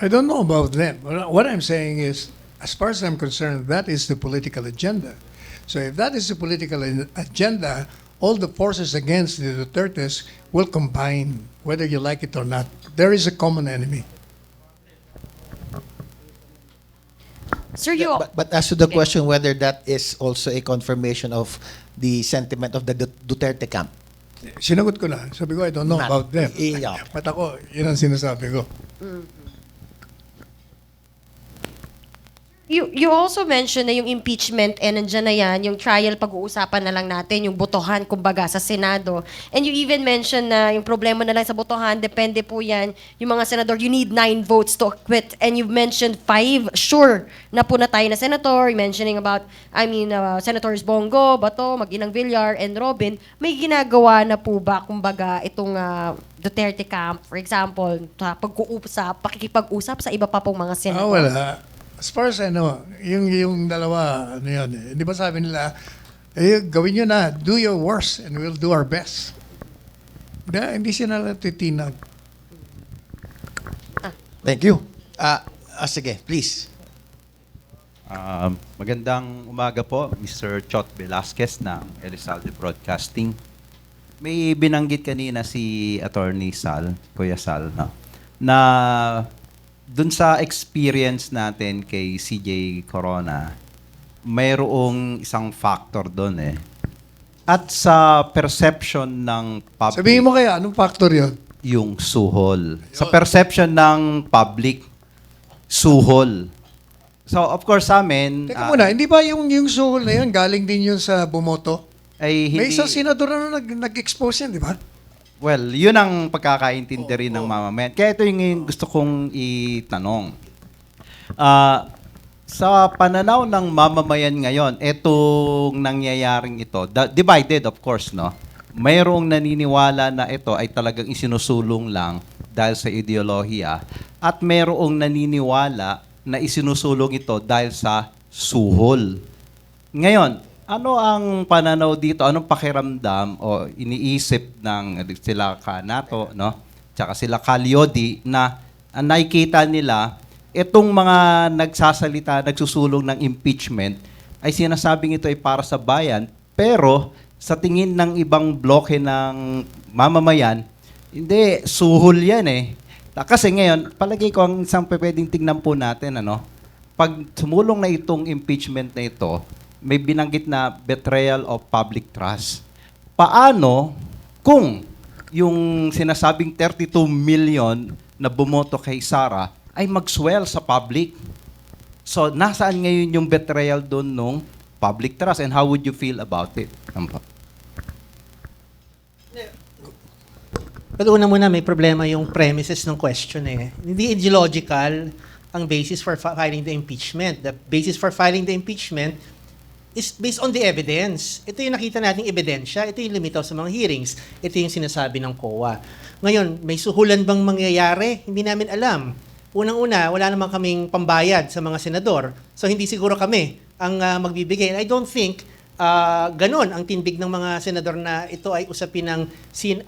I don't know about them. What I'm saying is, as far as I'm concerned, that is the political agenda. So if that is the political agenda, all the forces against the Dutertes will combine, whether you like it or not. There is a common enemy. Sir, you... But as to the question whether that is also a confirmation of the sentiment of the Duterte camp. Sinagot ko na. Sabi ko, I don't know Not- about them. Yeah. But ako, yun ang sinasabi ko. You also mentioned na yung impeachment, nandiyan na yan, yung trial pag-uusapan na lang natin, yung botohan, kumbaga, sa Senado. And you even mentioned na yung problema na lang sa botohan, depende po yan, yung mga senador, you need 9 votes to acquit. And you mentioned 5, sure, na po na tayo na senator, mentioning about, Senators Bongo, Bato, Mag-inang Villar, and Robin, may ginagawa na po ba, kumbaga, itong Duterte camp, for example, sa pakikipag-usap sa iba pa pong mga senador? Wala. As far as I know, yung dalawa, ano yun, di ba sabi nila, gawin nyo na, do your worst and we'll do our best. Hindi sila natitinag. Thank you. Sige, please. Magandang umaga po, Mr. Chot Velasquez ng Elizalde Broadcasting. May binanggit kanina si Attorney Sal, Kuya Sal, no? Na dun sa experience natin kay CJ Corona, mayroong isang factor dun At sa perception ng public, Sabihin mo kaya, anong factor yun? yung suhol. Sa perception ng public, suhol. So, of course, sa amin, Teka muna, hindi ba yung suhol na yun, galing din yun sa bumoto? ay hindi... May isang senador na nag-expose yan, di ba? Well, yun ang pagkakaintindi rin ng mamamayan. Kaya ito yung gusto kong itanong. Sa pananaw ng mamamayan ngayon, itong nangyayaring ito, divided of course, no? Mayroong naniniwala na ito ay talagang isinusulong lang dahil sa ideolohiya at mayroong naniniwala na isinusulong ito dahil sa suhol. Ngayon, ano ang pananaw dito? Anong pakiramdam o iniisip ng sila Kanato, no? Tsaka sila Calyodi na nakikita nila itong mga nagsasalita, nagsusulong ng impeachment ay sinasabing ito ay para sa bayan, pero sa tingin ng ibang bloke ng mamamayan, hindi, suhol yan Kasi ngayon, palagay ko ang isang pwedeng tingnan po natin, pag sumulong na itong impeachment na ito, may binanggit na betrayal of public trust. Paano kung yung sinasabing 32 million na bumoto kay Sara ay mag-swell sa public? So, nasaan ngayon yung betrayal doon nung public trust, and how would you feel about it? Ano po? Pero una muna, may problema yung premises ng question eh. Hindi ideological ang basis for filing the impeachment. The basis for filing the impeachment is based on the evidence. Ito yung nakita nating ebidensya, ito yung lumitaw sa mga hearings, ito yung sinasabi ng COA. Ngayon, may suhulan bang mangyayari? Hindi namin alam. Unang-una, wala naman kaming pambayad sa mga senador. So hindi siguro kami ang magbibigay. And I don't think ganon ang tindig ng mga senador na ito ay usapin ng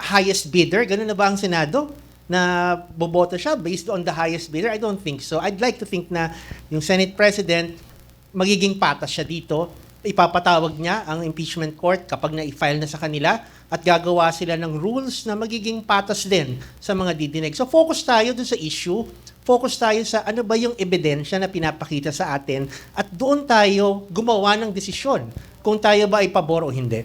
highest bidder. Ganon na ba ang Senado? Na boboto siya based on the highest bidder? I don't think so. I'd like to think na yung Senate President, magiging patas siya dito. Ipapatawag niya ang impeachment court kapag na-file na sa kanila at gagawa sila ng rules na magiging patas din sa mga didinig. So focus tayo dun sa issue. Focus tayo sa ano ba yung ebidensya na pinapakita sa atin at doon tayo gumawa ng desisyon kung tayo ba ay pabor o hindi.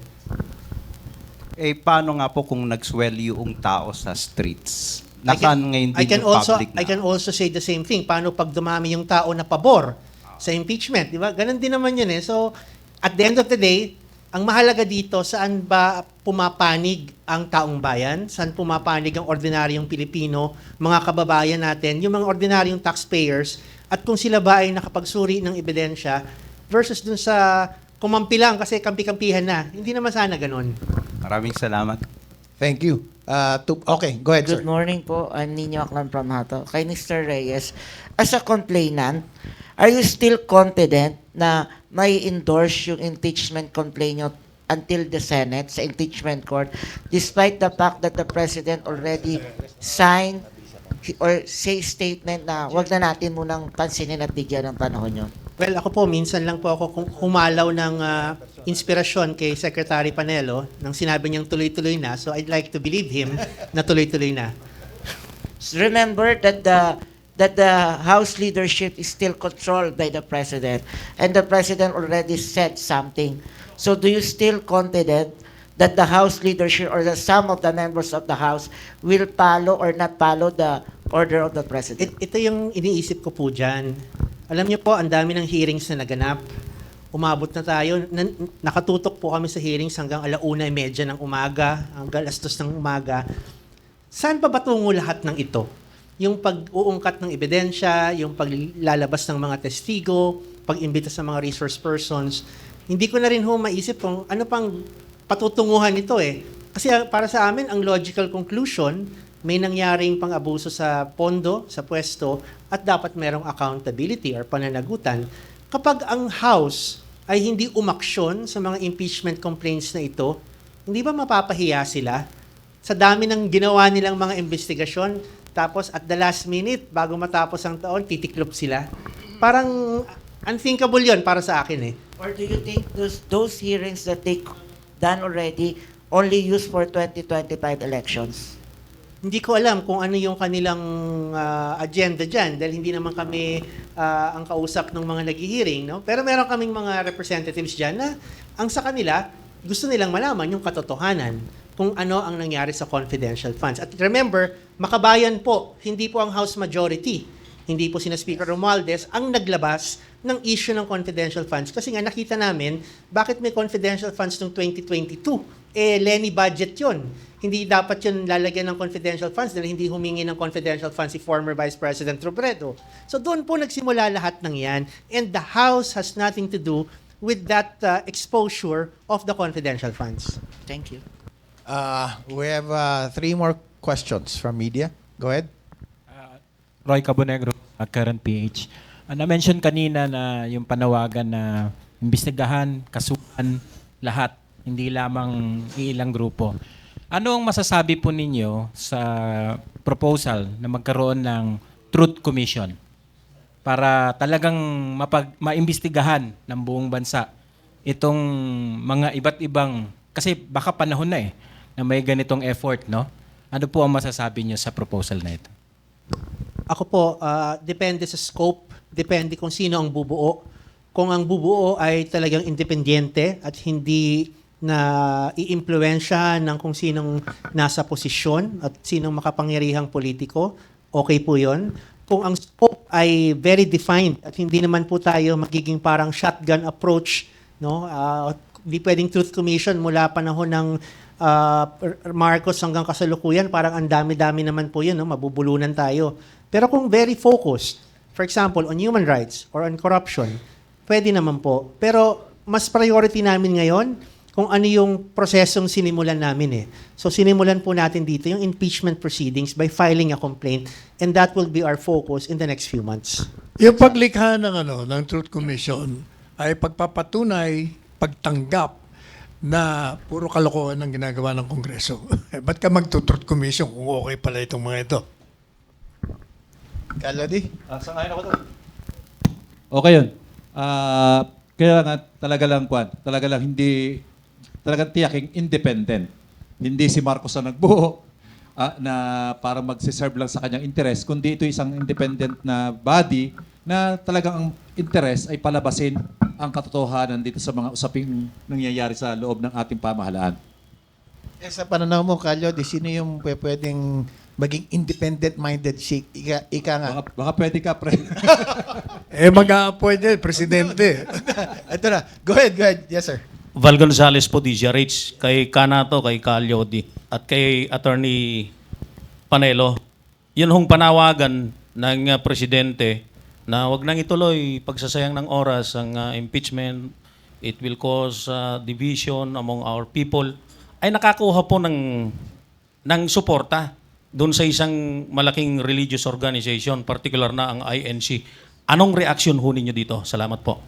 Eh, paano nga po kung nag-swell yung tao sa streets? Nasaan ngayon din yung public na? I can also say the same thing. Paano pag dumami yung tao na pabor sa impeachment? Di ba? Ganon din naman yun eh. So, at the end of the day, ang mahalaga dito, saan ba pumapanig ang taong bayan? Saan pumapanig ang ordinaryong Pilipino, mga kababayan natin, yung mga ordinaryong taxpayers, at kung sila ba ay nakapagsuri ng ebidensya versus dun sa kumampi lang kasi kampi-kampihan na. Hindi naman sana ganun. Maraming salamat. Thank you. Okay, go ahead, sir. Good morning po. I'm Nino Aklan from Hato. Kay Mr. Reyes, as a complainant, are you still confident na may endorse yung impeachment complainant until the Senate sa impeachment court despite the fact that the President already signed or say statement na wag na natin munang pansinin at bigyan ng panahon yun? Well, ako po, minsan lang po ako humalaw ng inspirasyon kay Secretary Panelo nang sinabi niyang tuloy-tuloy na. So I'd like to believe him na tuloy-tuloy na. Remember that the House leadership is still controlled by the President, and the President already said something. So do you still confident that the House leadership or some of the members of the House will follow or not follow the order of the President? Ito yung iniisip ko po dyan. Alam niyo po, ang dami ng hearings na naganap. Umabot na tayo. Nakatutok po kami sa hearings hanggang 1:30 ng umaga, hanggang 2:00 ng umaga. Saan pa ba tungo lahat ng ito? Yung pag-uungkat ng ebidensya, yung paglalabas ng mga testigo, pag-imbita sa mga resource persons. Hindi ko na rin maisip kung ano pang patutunguhan nito eh. Kasi para sa amin, ang logical conclusion, may nangyaring pang-abuso sa pondo, sa pwesto, at dapat merong accountability or pananagutan. Kapag ang House ay hindi umaksyon sa mga impeachment complaints na ito, hindi ba mapapahiya sila? Sa dami ng ginawa nilang mga investigasyon, tapos at the last minute, bago matapos ang taon, titiklop sila. Parang unthinkable yon para sa akin eh. Or do you think those hearings that they done already only used for 2025 elections? Hindi ko alam kung ano yung kanilang agenda dyan dahil hindi naman kami ang kausap ng mga nag-hearing. No? Pero meron kaming mga representatives dyan na ang sa kanila, gusto nilang malaman yung katotohanan kung ano ang nangyari sa confidential funds. At remember, makabayan po, hindi po ang House majority, hindi po sina Speaker Romualdez ang naglabas ng issue ng confidential funds. Kasi nga nakita namin, bakit may confidential funds noong 2022? Lenny budget yon. Hindi dapat yun lalagyan ng confidential funds dahil hindi humingi ng confidential funds si former Vice President Robredo. So doon po nagsimula lahat ng yan. And the House has nothing to do with that exposure of the confidential funds. Thank you. We have 3 more questions from media. Go ahead. Roy Cabonegro, Current PH. Na-mention kanina na yung panawagan na imbestigahan, kasuhan, lahat, hindi lamang ilang grupo. Ano ang masasabi po ninyo sa proposal na magkaroon ng Truth Commission para talagang maimbestigahan ng buong bansa itong mga iba't ibang, kasi baka panahon na na may ganitong effort, no? Ano po ang masasabi niyo sa proposal na ito? Ako po, depende sa scope, depende kung sino ang bubuo. Kung ang bubuo ay talagang independyente at hindi na iimpluwensyahan ng kung sinong nasa posisyon at sinong makapangyarihang politiko, okay po yon. Kung ang scope ay very defined at hindi naman po tayo magiging parang shotgun approach no? Hindi pwedeng Truth Commission mula panahon ng Marcos hanggang kasalukuyan, parang ang dami-dami naman po yun, no? Mabubulunan tayo. Pero kung very focused, for example, on human rights or on corruption, pwede naman po. Pero mas priority namin ngayon kung ano yung prosesong sinimulan namin eh. So sinimulan po natin dito yung impeachment proceedings by filing a complaint, and that will be our focus in the next few months. Yung paglikha ng Truth Commission ay pagpapatunay, pagtanggap na puro kalokohan ang ginagawa ng Kongreso. Ba't ka mag-Truth Commission kung okay pala itong mga ito? Kalodi? Sangayon ako doon. Okay yun. Kaya nga talaga lang hindi, talagang tiyaking independent. Hindi si Marcos ang nagbuo na para magsiserve lang sa kanyang interest, kundi ito isang independent na body na talagang ang interest ay palabasin ang katotohanan dito sa mga usaping nangyayari sa loob ng ating pamahalaan. Sa pananaw mo, Kalodi, sino yung pwedeng maging independent-minded shake? Ika nga. Baka pwede ka, pre. Mag-a-appoint yan, presidente. Ito na. Go ahead. Yes, sir. Val Gonzales po, DZRH, kay Kanato, kay Calyodi, at kay Attorney Panelo. Yun hong panawagan ng presidente na wag nang ituloy pagsasayang ng oras ang impeachment. It will cause division among our people. Ay nakakuha po ng suporta doon sa isang malaking religious organization, particular na ang INC. Anong reaksyon ho ninyo dito? Salamat po.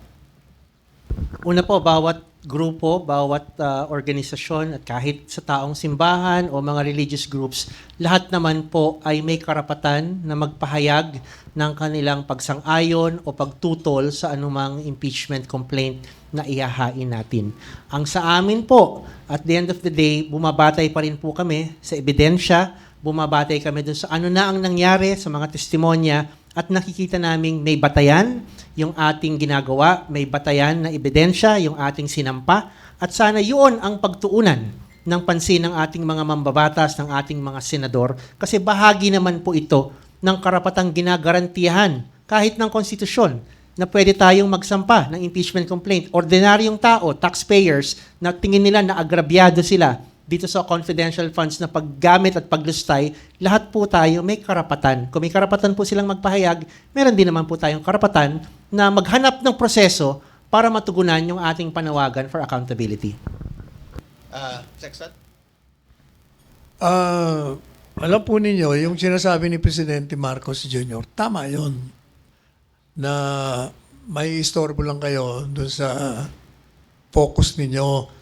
Una po, bawat grupo, bawat organisasyon at kahit sa taong simbahan o mga religious groups, lahat naman po ay may karapatan na magpahayag ng kanilang pagsang-ayon o pagtutol sa anumang impeachment complaint na ihahain natin. Ang sa amin po, at the end of the day, bumabatay pa rin po kami sa ebidensya, bumabatay kami dun sa ano na ang nangyari sa mga testimonya, at nakikita naming may batayan yung ating ginagawa, may batayan na ebidensya yung ating sinampa, at sana yun ang pagtuunan ng pansin ng ating mga mambabatas, ng ating mga senador, kasi bahagi naman po ito ng karapatang ginagarantiyahan kahit ng konstitusyon na pwede tayong magsampa ng impeachment complaint. Ordinaryong tao, taxpayers, na tingin nila na agrabyado sila dito sa confidential funds na paggamit at paglustay, lahat po tayo may karapatan. Kung may karapatan po silang magpahayag, meron din naman po tayong karapatan na maghanap ng proseso para matugunan yung ating panawagan for accountability. Sexton? Alam po ninyo, yung sinasabi ni Presidente Marcos Jr., tama yon na may istorbo lang kayo doon sa focus ninyo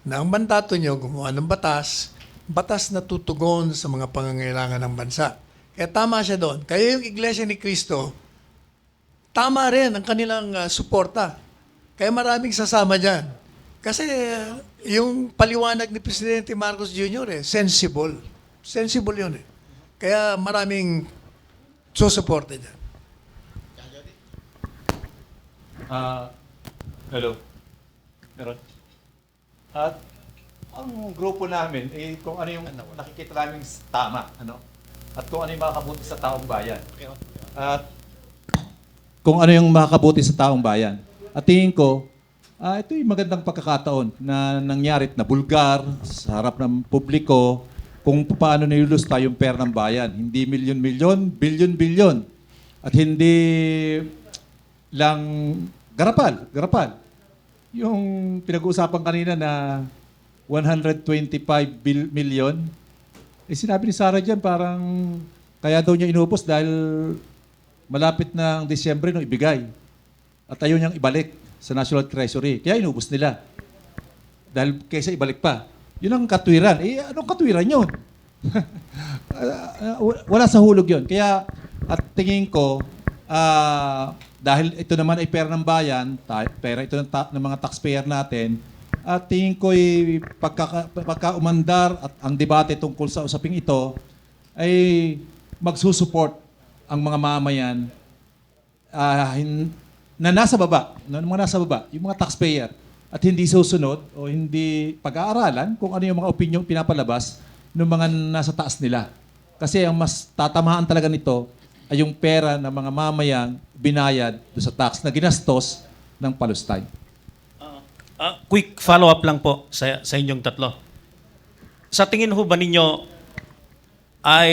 na ang mandato nyo gumawa ng batas na tutugon sa mga pangangailangan ng bansa. Kaya tama siya doon. Kaya yung Iglesia ni Cristo, tama rin ang kanilang suporta. Kaya maraming sasama dyan. Kasi yung paliwanag ni Presidente Marcos Jr. Sensible. Sensible yun eh. Kaya maraming susuporta dyan. Hello. Meron. At ang grupo namin, kung ano yung nakikita namin tama, at kung ano yung makakabuti sa taong bayan. At kung ano yung makakabuti sa taong bayan. At tingin ko, ito yung magandang pagkakataon na nangyari na bulgar sa harap ng publiko kung paano nilulusta yung pera ng bayan. Hindi milyon-milyon, bilyon-bilyon. At hindi lang garapal. Yung pinag-uusapan kanina na 125 million, sinabi ni Sarah dyan parang kaya daw niya inubos dahil malapit na ang Disyembre nung ibigay. At ayaw niyang ibalik sa National Treasury. Kaya inubos nila. Dahil kaysa ibalik pa. Yun ang katwiran. Anong katwiran yun? Wala sa hulog yun. Kaya at tingin ko, dahil ito naman ay pera ng bayan, pera ito ng mga taxpayer natin, at tingin ko ay pagka-umandar at ang debate tungkol sa usaping ito ay magsusupport ang mga mamayan na nasa baba, yung mga taxpayer, at hindi susunod o hindi pag-aaralan kung ano yung mga opinyong pinapalabas ng mga nasa taas nila. Kasi ang mas tatamaan talaga nito ay yung pera ng mga mamayang binayad do sa tax na ginastos ng palustay. Quick follow-up lang po sa inyong tatlo. Sa tingin ho ba ninyo ay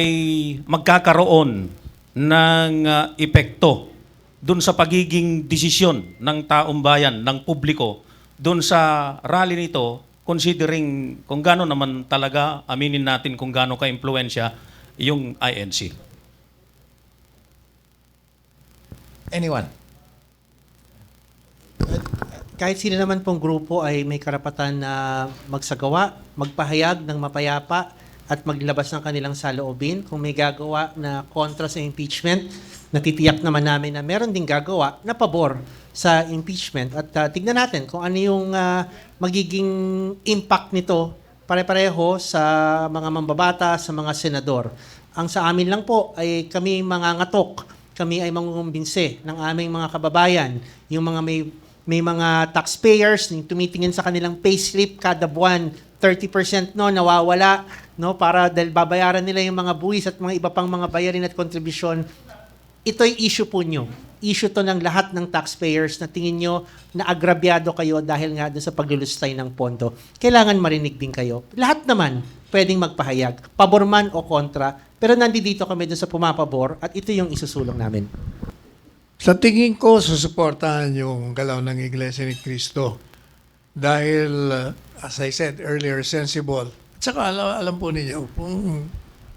magkakaroon ng epekto dun sa pagiging desisyon ng taong bayan, ng publiko, dun sa rally nito, considering kung gaano naman talaga, aminin natin kung gaano ka-impluensya yung INC? Anyone? Kahit sino naman pong grupo ay may karapatan na magsagawa, magpahayag ng mapayapa at maglabas ng kanilang saloobin. Kung may gagawa na kontra sa impeachment, natitiyak naman namin na meron ding gagawa na pabor sa impeachment. At tignan natin kung ano yung magiging impact nito pare-pareho sa mga mambabata, sa mga senador. Ang sa amin lang po ay kami mga ngatok, kami ay mangungumbinse ng aming mga kababayan, yung mga may mga taxpayers na tumitingin sa kanilang payslip kada buwan, 30% no nawawala no para dahil babayaran nila yung mga buwis at mga iba pang mga bayarin at kontribusyon. Ito'y issue po nyo. Issue to ng lahat ng taxpayers na tingin nyo na agrabyado kayo dahil nga doon sa paglulustay ng pondo. Kailangan marinig din kayo. Lahat naman pwedeng magpahayag, pabor man o kontra, pero nandito kami doon sa pumapabor at ito yung isusulong namin. Sa tingin ko, susuportahan yung galaw ng Iglesia ni Cristo. Dahil, as I said earlier, sensible. At saka alam po ninyo, kung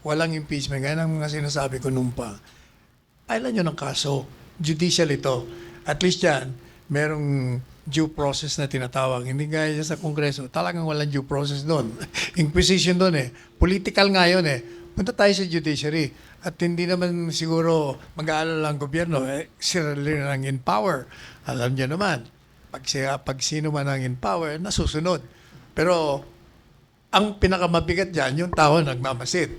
walang impeachment, gaya ng mga sinasabi ko nung pa, ailan nyo ng kaso. Judicial ito. At least yan, merong due process na tinatawag. Hindi gaya dyan sa Kongreso. Talagang walang due process doon. Inquisition doon eh. Political nga yun eh. Punta tayo sa judiciary. At hindi naman siguro mag-aalala ang gobyerno, sila lang in power. Alam niyo naman, pag sino man ang in power, nasusunod. Pero ang pinakamabigat dyan, yung tao nagmamasid.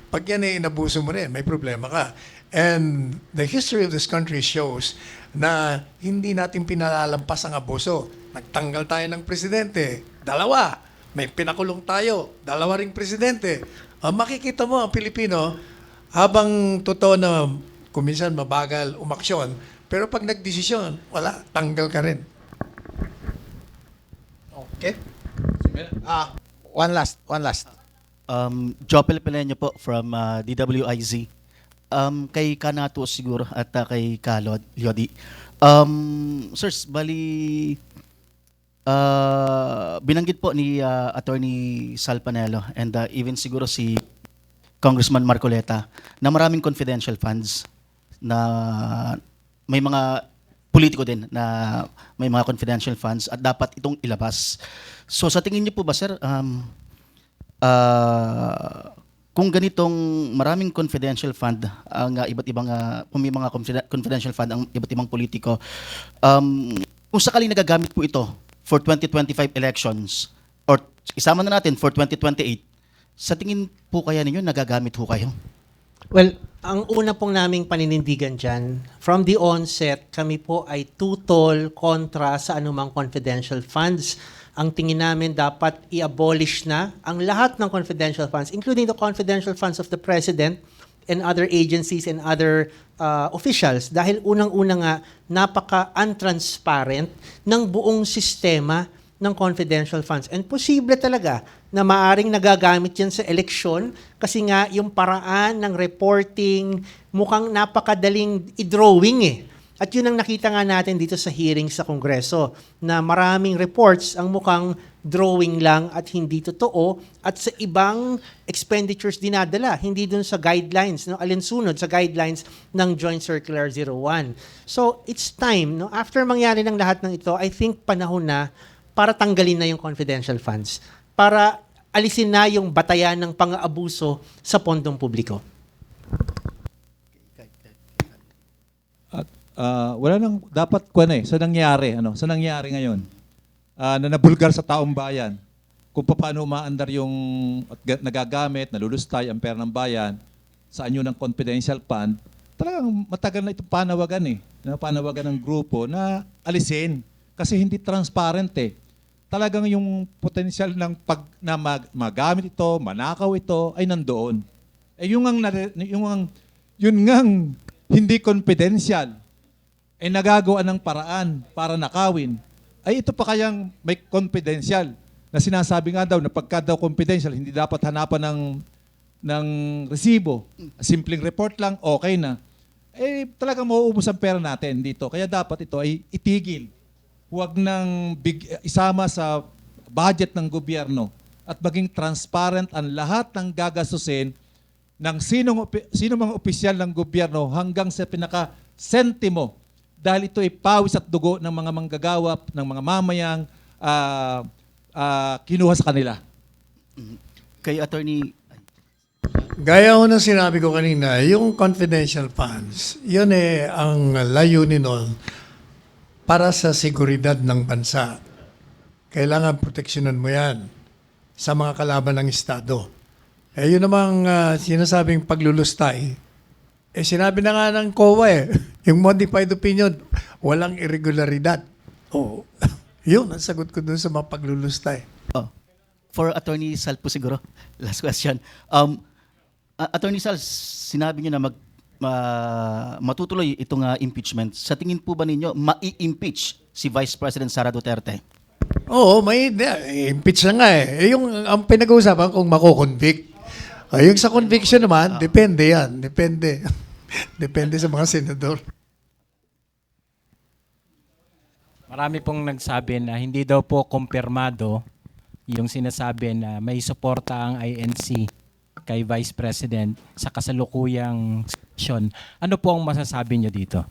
Pag yan ay inabuso mo rin, may problema ka. And the history of this country shows na hindi natin pinalalampas ang abuso. Nagtanggal tayo ng presidente, 2. May pinakulong tayo, 2 ring presidente. Makikita mo ang Pilipino, habang totoo na kuminsan mabagal umaksyon, pero pag nagdesisyon, wala, tanggal ka rin. Okay? One last. Jopel Pelenyo po from DWIZ. Kay Kanato siguro at kay Lodi. Sirs, bali binanggit po ni Attorney Sal Panelo and even siguro si Congressman Marcoleta na maraming confidential funds na may mga politiko din na may mga confidential funds at dapat itong ilabas. So sa tingin niyo po ba, sir, kung ganitong maraming confidential fund ang iba't ibang kung may mga confidential fund ang iba't ibang politiko, kung sakaling nagagamit po ito for 2025 elections or isama na natin for 2028, sa tingin po kaya ninyo nagagamit ho kayo? Well, ang una pong naming paninindigan dyan, from the onset, kami po ay tutol kontra sa anumang confidential funds. Ang tingin namin dapat i-abolish na ang lahat ng confidential funds, including the confidential funds of the President and other agencies and other officials. Dahil unang-una nga, napaka-untransparent ng buong sistema ng confidential funds. And posible talaga na maaring nagagamit yan sa eleksyon kasi nga yung paraan ng reporting mukhang napakadaling i-drawing eh. At yun ang nakita nga natin dito sa hearing sa Kongreso na maraming reports ang mukhang drawing lang at hindi totoo at sa ibang expenditures dinadala, hindi dun sa guidelines, no, alinsunod sa guidelines ng Joint Circular 01. So it's time, no, after mangyari ng lahat ng ito, I think panahon na para tanggalin na yung confidential funds, para alisin na yung batayan ng pang-aabuso sa pondong publiko. Wala nang dapat sa nangyari ngayon na nabulgar sa taong bayan kung paano umaandar yung at nagagamit, nalulustay ang pera ng bayan sa anyo ng confidential fund. Talagang matagal na itong panawagan ng grupo na alisin kasi hindi transparent eh. Talagang yung potential ng magamit ito, manakaw ito ay nandoon. Yun ngang hindi confidential ay nagagawa ng paraan para nakawin. ay ito pa kayang may confidential na sinasabi nga daw na pagka daw confidential, hindi dapat hanapan ng resibo. Simpleng report lang, okay na. Eh, talagang mauubos ang pera natin dito. Kaya dapat ito ay itigil. Huwag nang isama sa budget ng gobyerno at maging transparent ang lahat ng gagastusin ng sino mga opisyal ng gobyerno hanggang sa pinaka-sentimo. Dahil ito ay pawis at dugo ng mga manggagawa, ng mga mamayang kinuha sa kanila. Kay Attorney, Gaya ho ng sinabi ko kanina, yung confidential funds, yun ang layunin nun para sa seguridad ng bansa. Kailangan proteksyonan mo yan sa mga kalaban ng Estado. Yun namang sinasabing paglulustay. Sinabi na nga ng COA yung modified opinion, walang irregularidad. Yun ang sagot ko dun sa mga paglulustay. for Attorney Sal po siguro, last question. Attorney Sal, sinabi niyo na matutuloy itong impeachment. Sa tingin po ba ninyo, mai-impeach si Vice President Sara Duterte? Oo, impeach na nga ang pinag-uusapan kung mako-convict. Yung sa conviction naman, depende yan. Depende. Depende sa mga senador. Marami pong nagsabi na hindi daw po kumpirmado yung sinasabi na may suporta ang INC kay Vice President sa kasalukuyang session. Ano po ang masasabi niyo dito?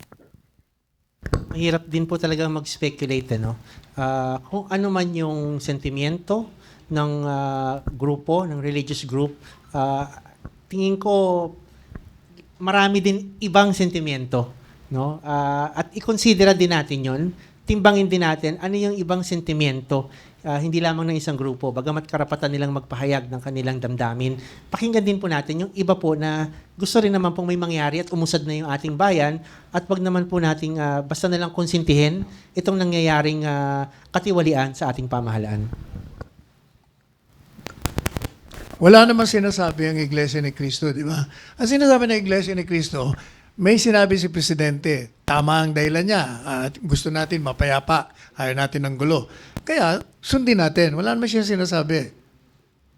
Mahirap din po talaga mag-speculate, no? Kung ano man yung sentimiento ng grupo, ng religious group, tingin ko marami din ibang sentimiento, no? At i-consider din natin yon, timbangin din natin ano yung ibang sentimiento, hindi lamang ng isang grupo, bagamat karapatan nilang magpahayag ng kanilang damdamin. Pakinggan din po natin yung iba po na gusto rin naman pong may mangyari at umusad na yung ating bayan, at wag naman po nating basta na lang konsintihin itong nangyayaring katiwalian sa ating pamahalaan. Wala namang sinasabi ang Iglesia ni Cristo, di ba? Ang sinasabi ng Iglesia ni Cristo, may sinabi si Presidente, tama ang dahilan niya, at gusto natin mapayapa, ayaw natin ng gulo. Kaya, sundin natin. Wala naman siya sinasabi.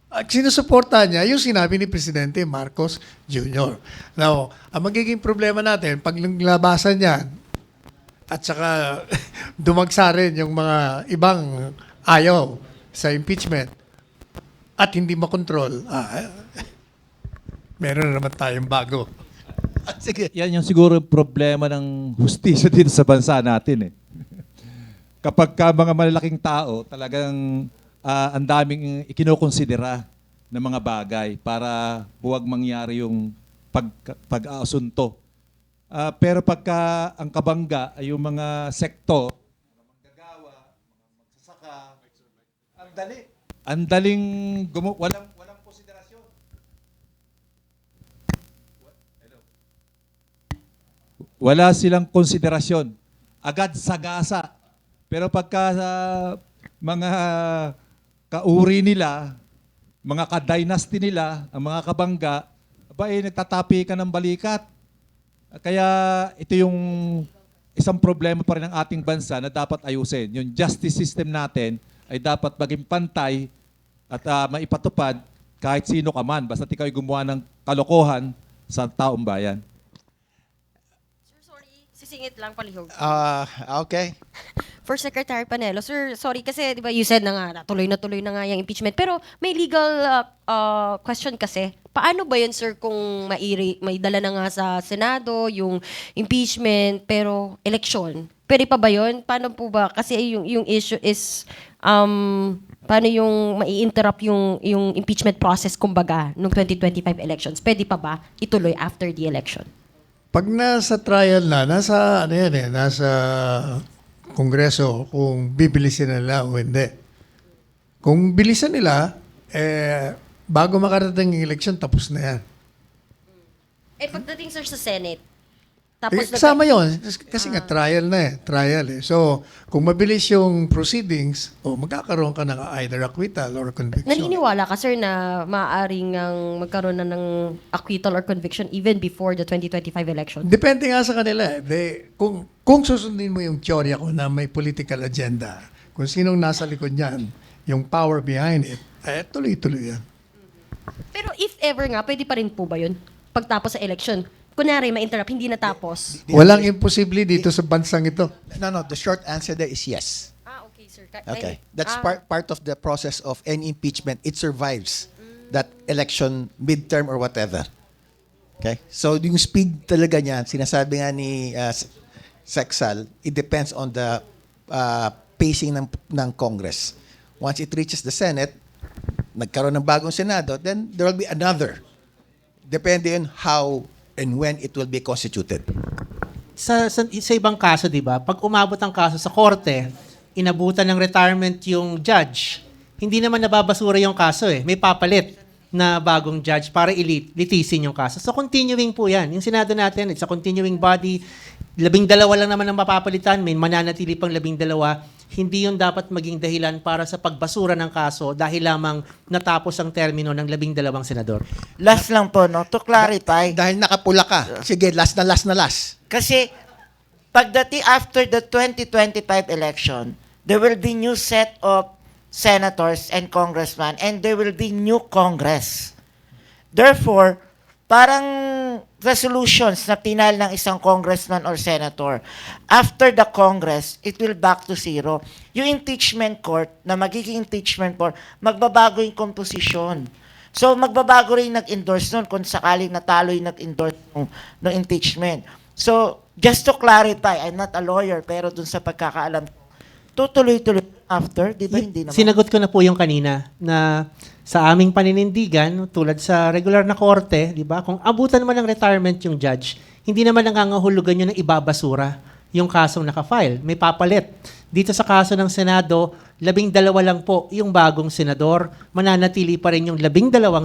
At sinusuporta niya yung sinabi ni Presidente Marcos Jr. Now, ang magiging problema natin, pag naglabasan yan, at saka dumagsa rin yung mga ibang ayaw sa impeachment, at hindi makontrol, meron na naman tayong bago. Sige. Yan yung siguro problema ng hustisya dito sa bansa natin Kapag mga malalaking tao, talagang ang daming ikinokonsidera ng mga bagay para huwag mangyari yung pag-aasunto. Pero pagka ang kabangga ay yung mga sektor, mga manggagawa, mga magsasaka, ang daling walang konsiderasyon. Wala silang konsiderasyon. Agad sagasa. Pero pagka mga kauri nila, mga ka-dynasty nila, ang mga kabangga, nagtatapi ka ng balikat. Kaya ito yung isang problema pa rin ng ating bansa na dapat ayusin. Yung justice system natin ay dapat maging pantay at maipatupad kahit sino ka man. Basta ikaw ay gumawa ng kalokohan sa taong bayan. Sir, sorry. Sisingit lang palihog. Okay. For Secretary Panelo, sir, sorry kasi 'di ba you said na nga tuloy na nga yung impeachment, pero may legal question kasi. Paano ba 'yun, sir, kung may dala na nga sa Senado yung impeachment pero election? Pwede pa ba 'yun? Paano po ba kasi yung issue is paano yung mai-interrupt yung impeachment process kumbaga nung 2025 elections? Pwede pa ba ituloy after the election? Pag nasa trial na, nasa Kongreso kung bibilisin nila o hindi. Kung bilisan nila, bago makarating yung election, tapos na yan. Pagdating, sir, sa Senate, tapos kasama yun. Kasi nga, trial na Trial So, kung mabilis yung proceedings, magkakaroon ka ng either acquittal or conviction. naniniwala ka, sir, na maaaring magkaroon na ng acquittal or conviction even before the 2025 election? Depende nga sa kanila. Kung susundin mo yung teorya ko na may political agenda, kung sinong nasa likod niyan, yung power behind it, tuloy-tuloy yan. Pero if ever nga, pwede pa rin po ba yun? Pagtapos sa election, kunwari ma-interrupt, hindi natapos. Walang imposible dito sa bansang ito. No, the short answer there is yes. Okay, sir. Okay. That's part of the process of any impeachment. It survives that election, midterm or whatever. Okay? So yung speed talaga niyan, sinasabi nga ni Sexal, it depends on the pacing ng Congress. Once it reaches the Senate, nagkaroon ng bagong Senado, then there will be another. Depende on how and when it will be constituted. Sa ibang kaso, di ba, pag umabot ang kaso sa korte, inabutan ng retirement yung judge, hindi naman nababasura yung kaso eh. May papalit na bagong judge para litisin yung kaso. So continuing po yan. Yung Senado natin, it's a continuing body. 12 lang naman ang mapapalitan. May mananatili pang 12. Hindi yun dapat maging dahilan para sa pagbasura ng kaso dahil lamang natapos ang termino ng 12 senador. Last lang po, no? To clarify. Dahil nakapula ka. Sige, last na last. Kasi pagdating after the 2025 election, there will be new set of senators and congressmen and there will be new Congress. Therefore, parang resolutions na pinal ng isang congressman or senator, after the Congress, it will back to zero. Yung impeachment court, na magiging impeachment court, magbabago yung composition. So, magbabago rin nag-endorse nun kung sakaling natalo yung nag-endorse ng impeachment. So, just to clarify, I'm not a lawyer, pero dun sa pagkakaalam, tutuloy-tuloy after, di ba? Hindi naman. Sinagot ko na po yung kanina na sa aming paninindigan, tulad sa regular na korte, di ba? Kung abutan man ng retirement yung judge, hindi naman nangangahulugan yun ng ibabasura yung kasong nakafile. May papalit. Dito sa kaso ng Senado, 12 lang po yung bagong senador. Mananatili pa rin yung 12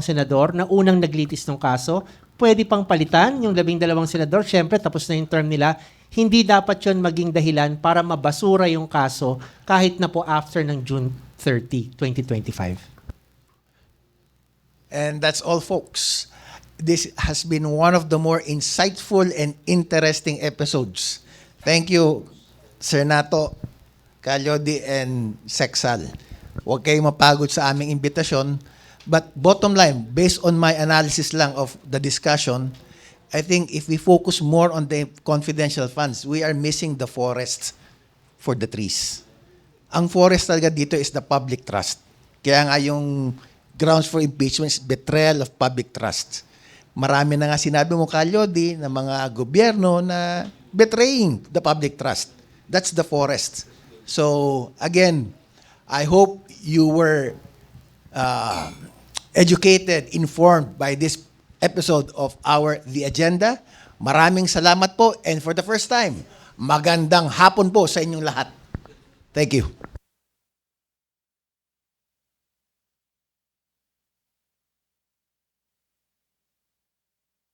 senador na unang naglitis ng kaso. Pwede pang palitan yung 12 senador. Siyempre, tapos na yung term nila. Hindi dapat yun maging dahilan para mabasura yung kaso kahit na po after ng June 30, 2025. And that's all, folks. This has been one of the more insightful and interesting episodes. Thank you, Senato, Calyodi, and Sexal. Huwag kayong mapagod sa aming imbitasyon. But bottom line, based on my analysis lang of the discussion, I think if we focus more on the confidential funds, we are missing the forest for the trees. Ang forest talaga dito is the public trust. Kaya nga yung grounds for impeachment is betrayal of public trust. Marami na nga sinabi mo, Calyodi, na mga gobyerno na betraying the public trust. That's the forest. So, again, I hope you were educated, informed by this episode of our The Agenda. Maraming salamat po, and for the first time, magandang hapon po sa inyong lahat. Thank you.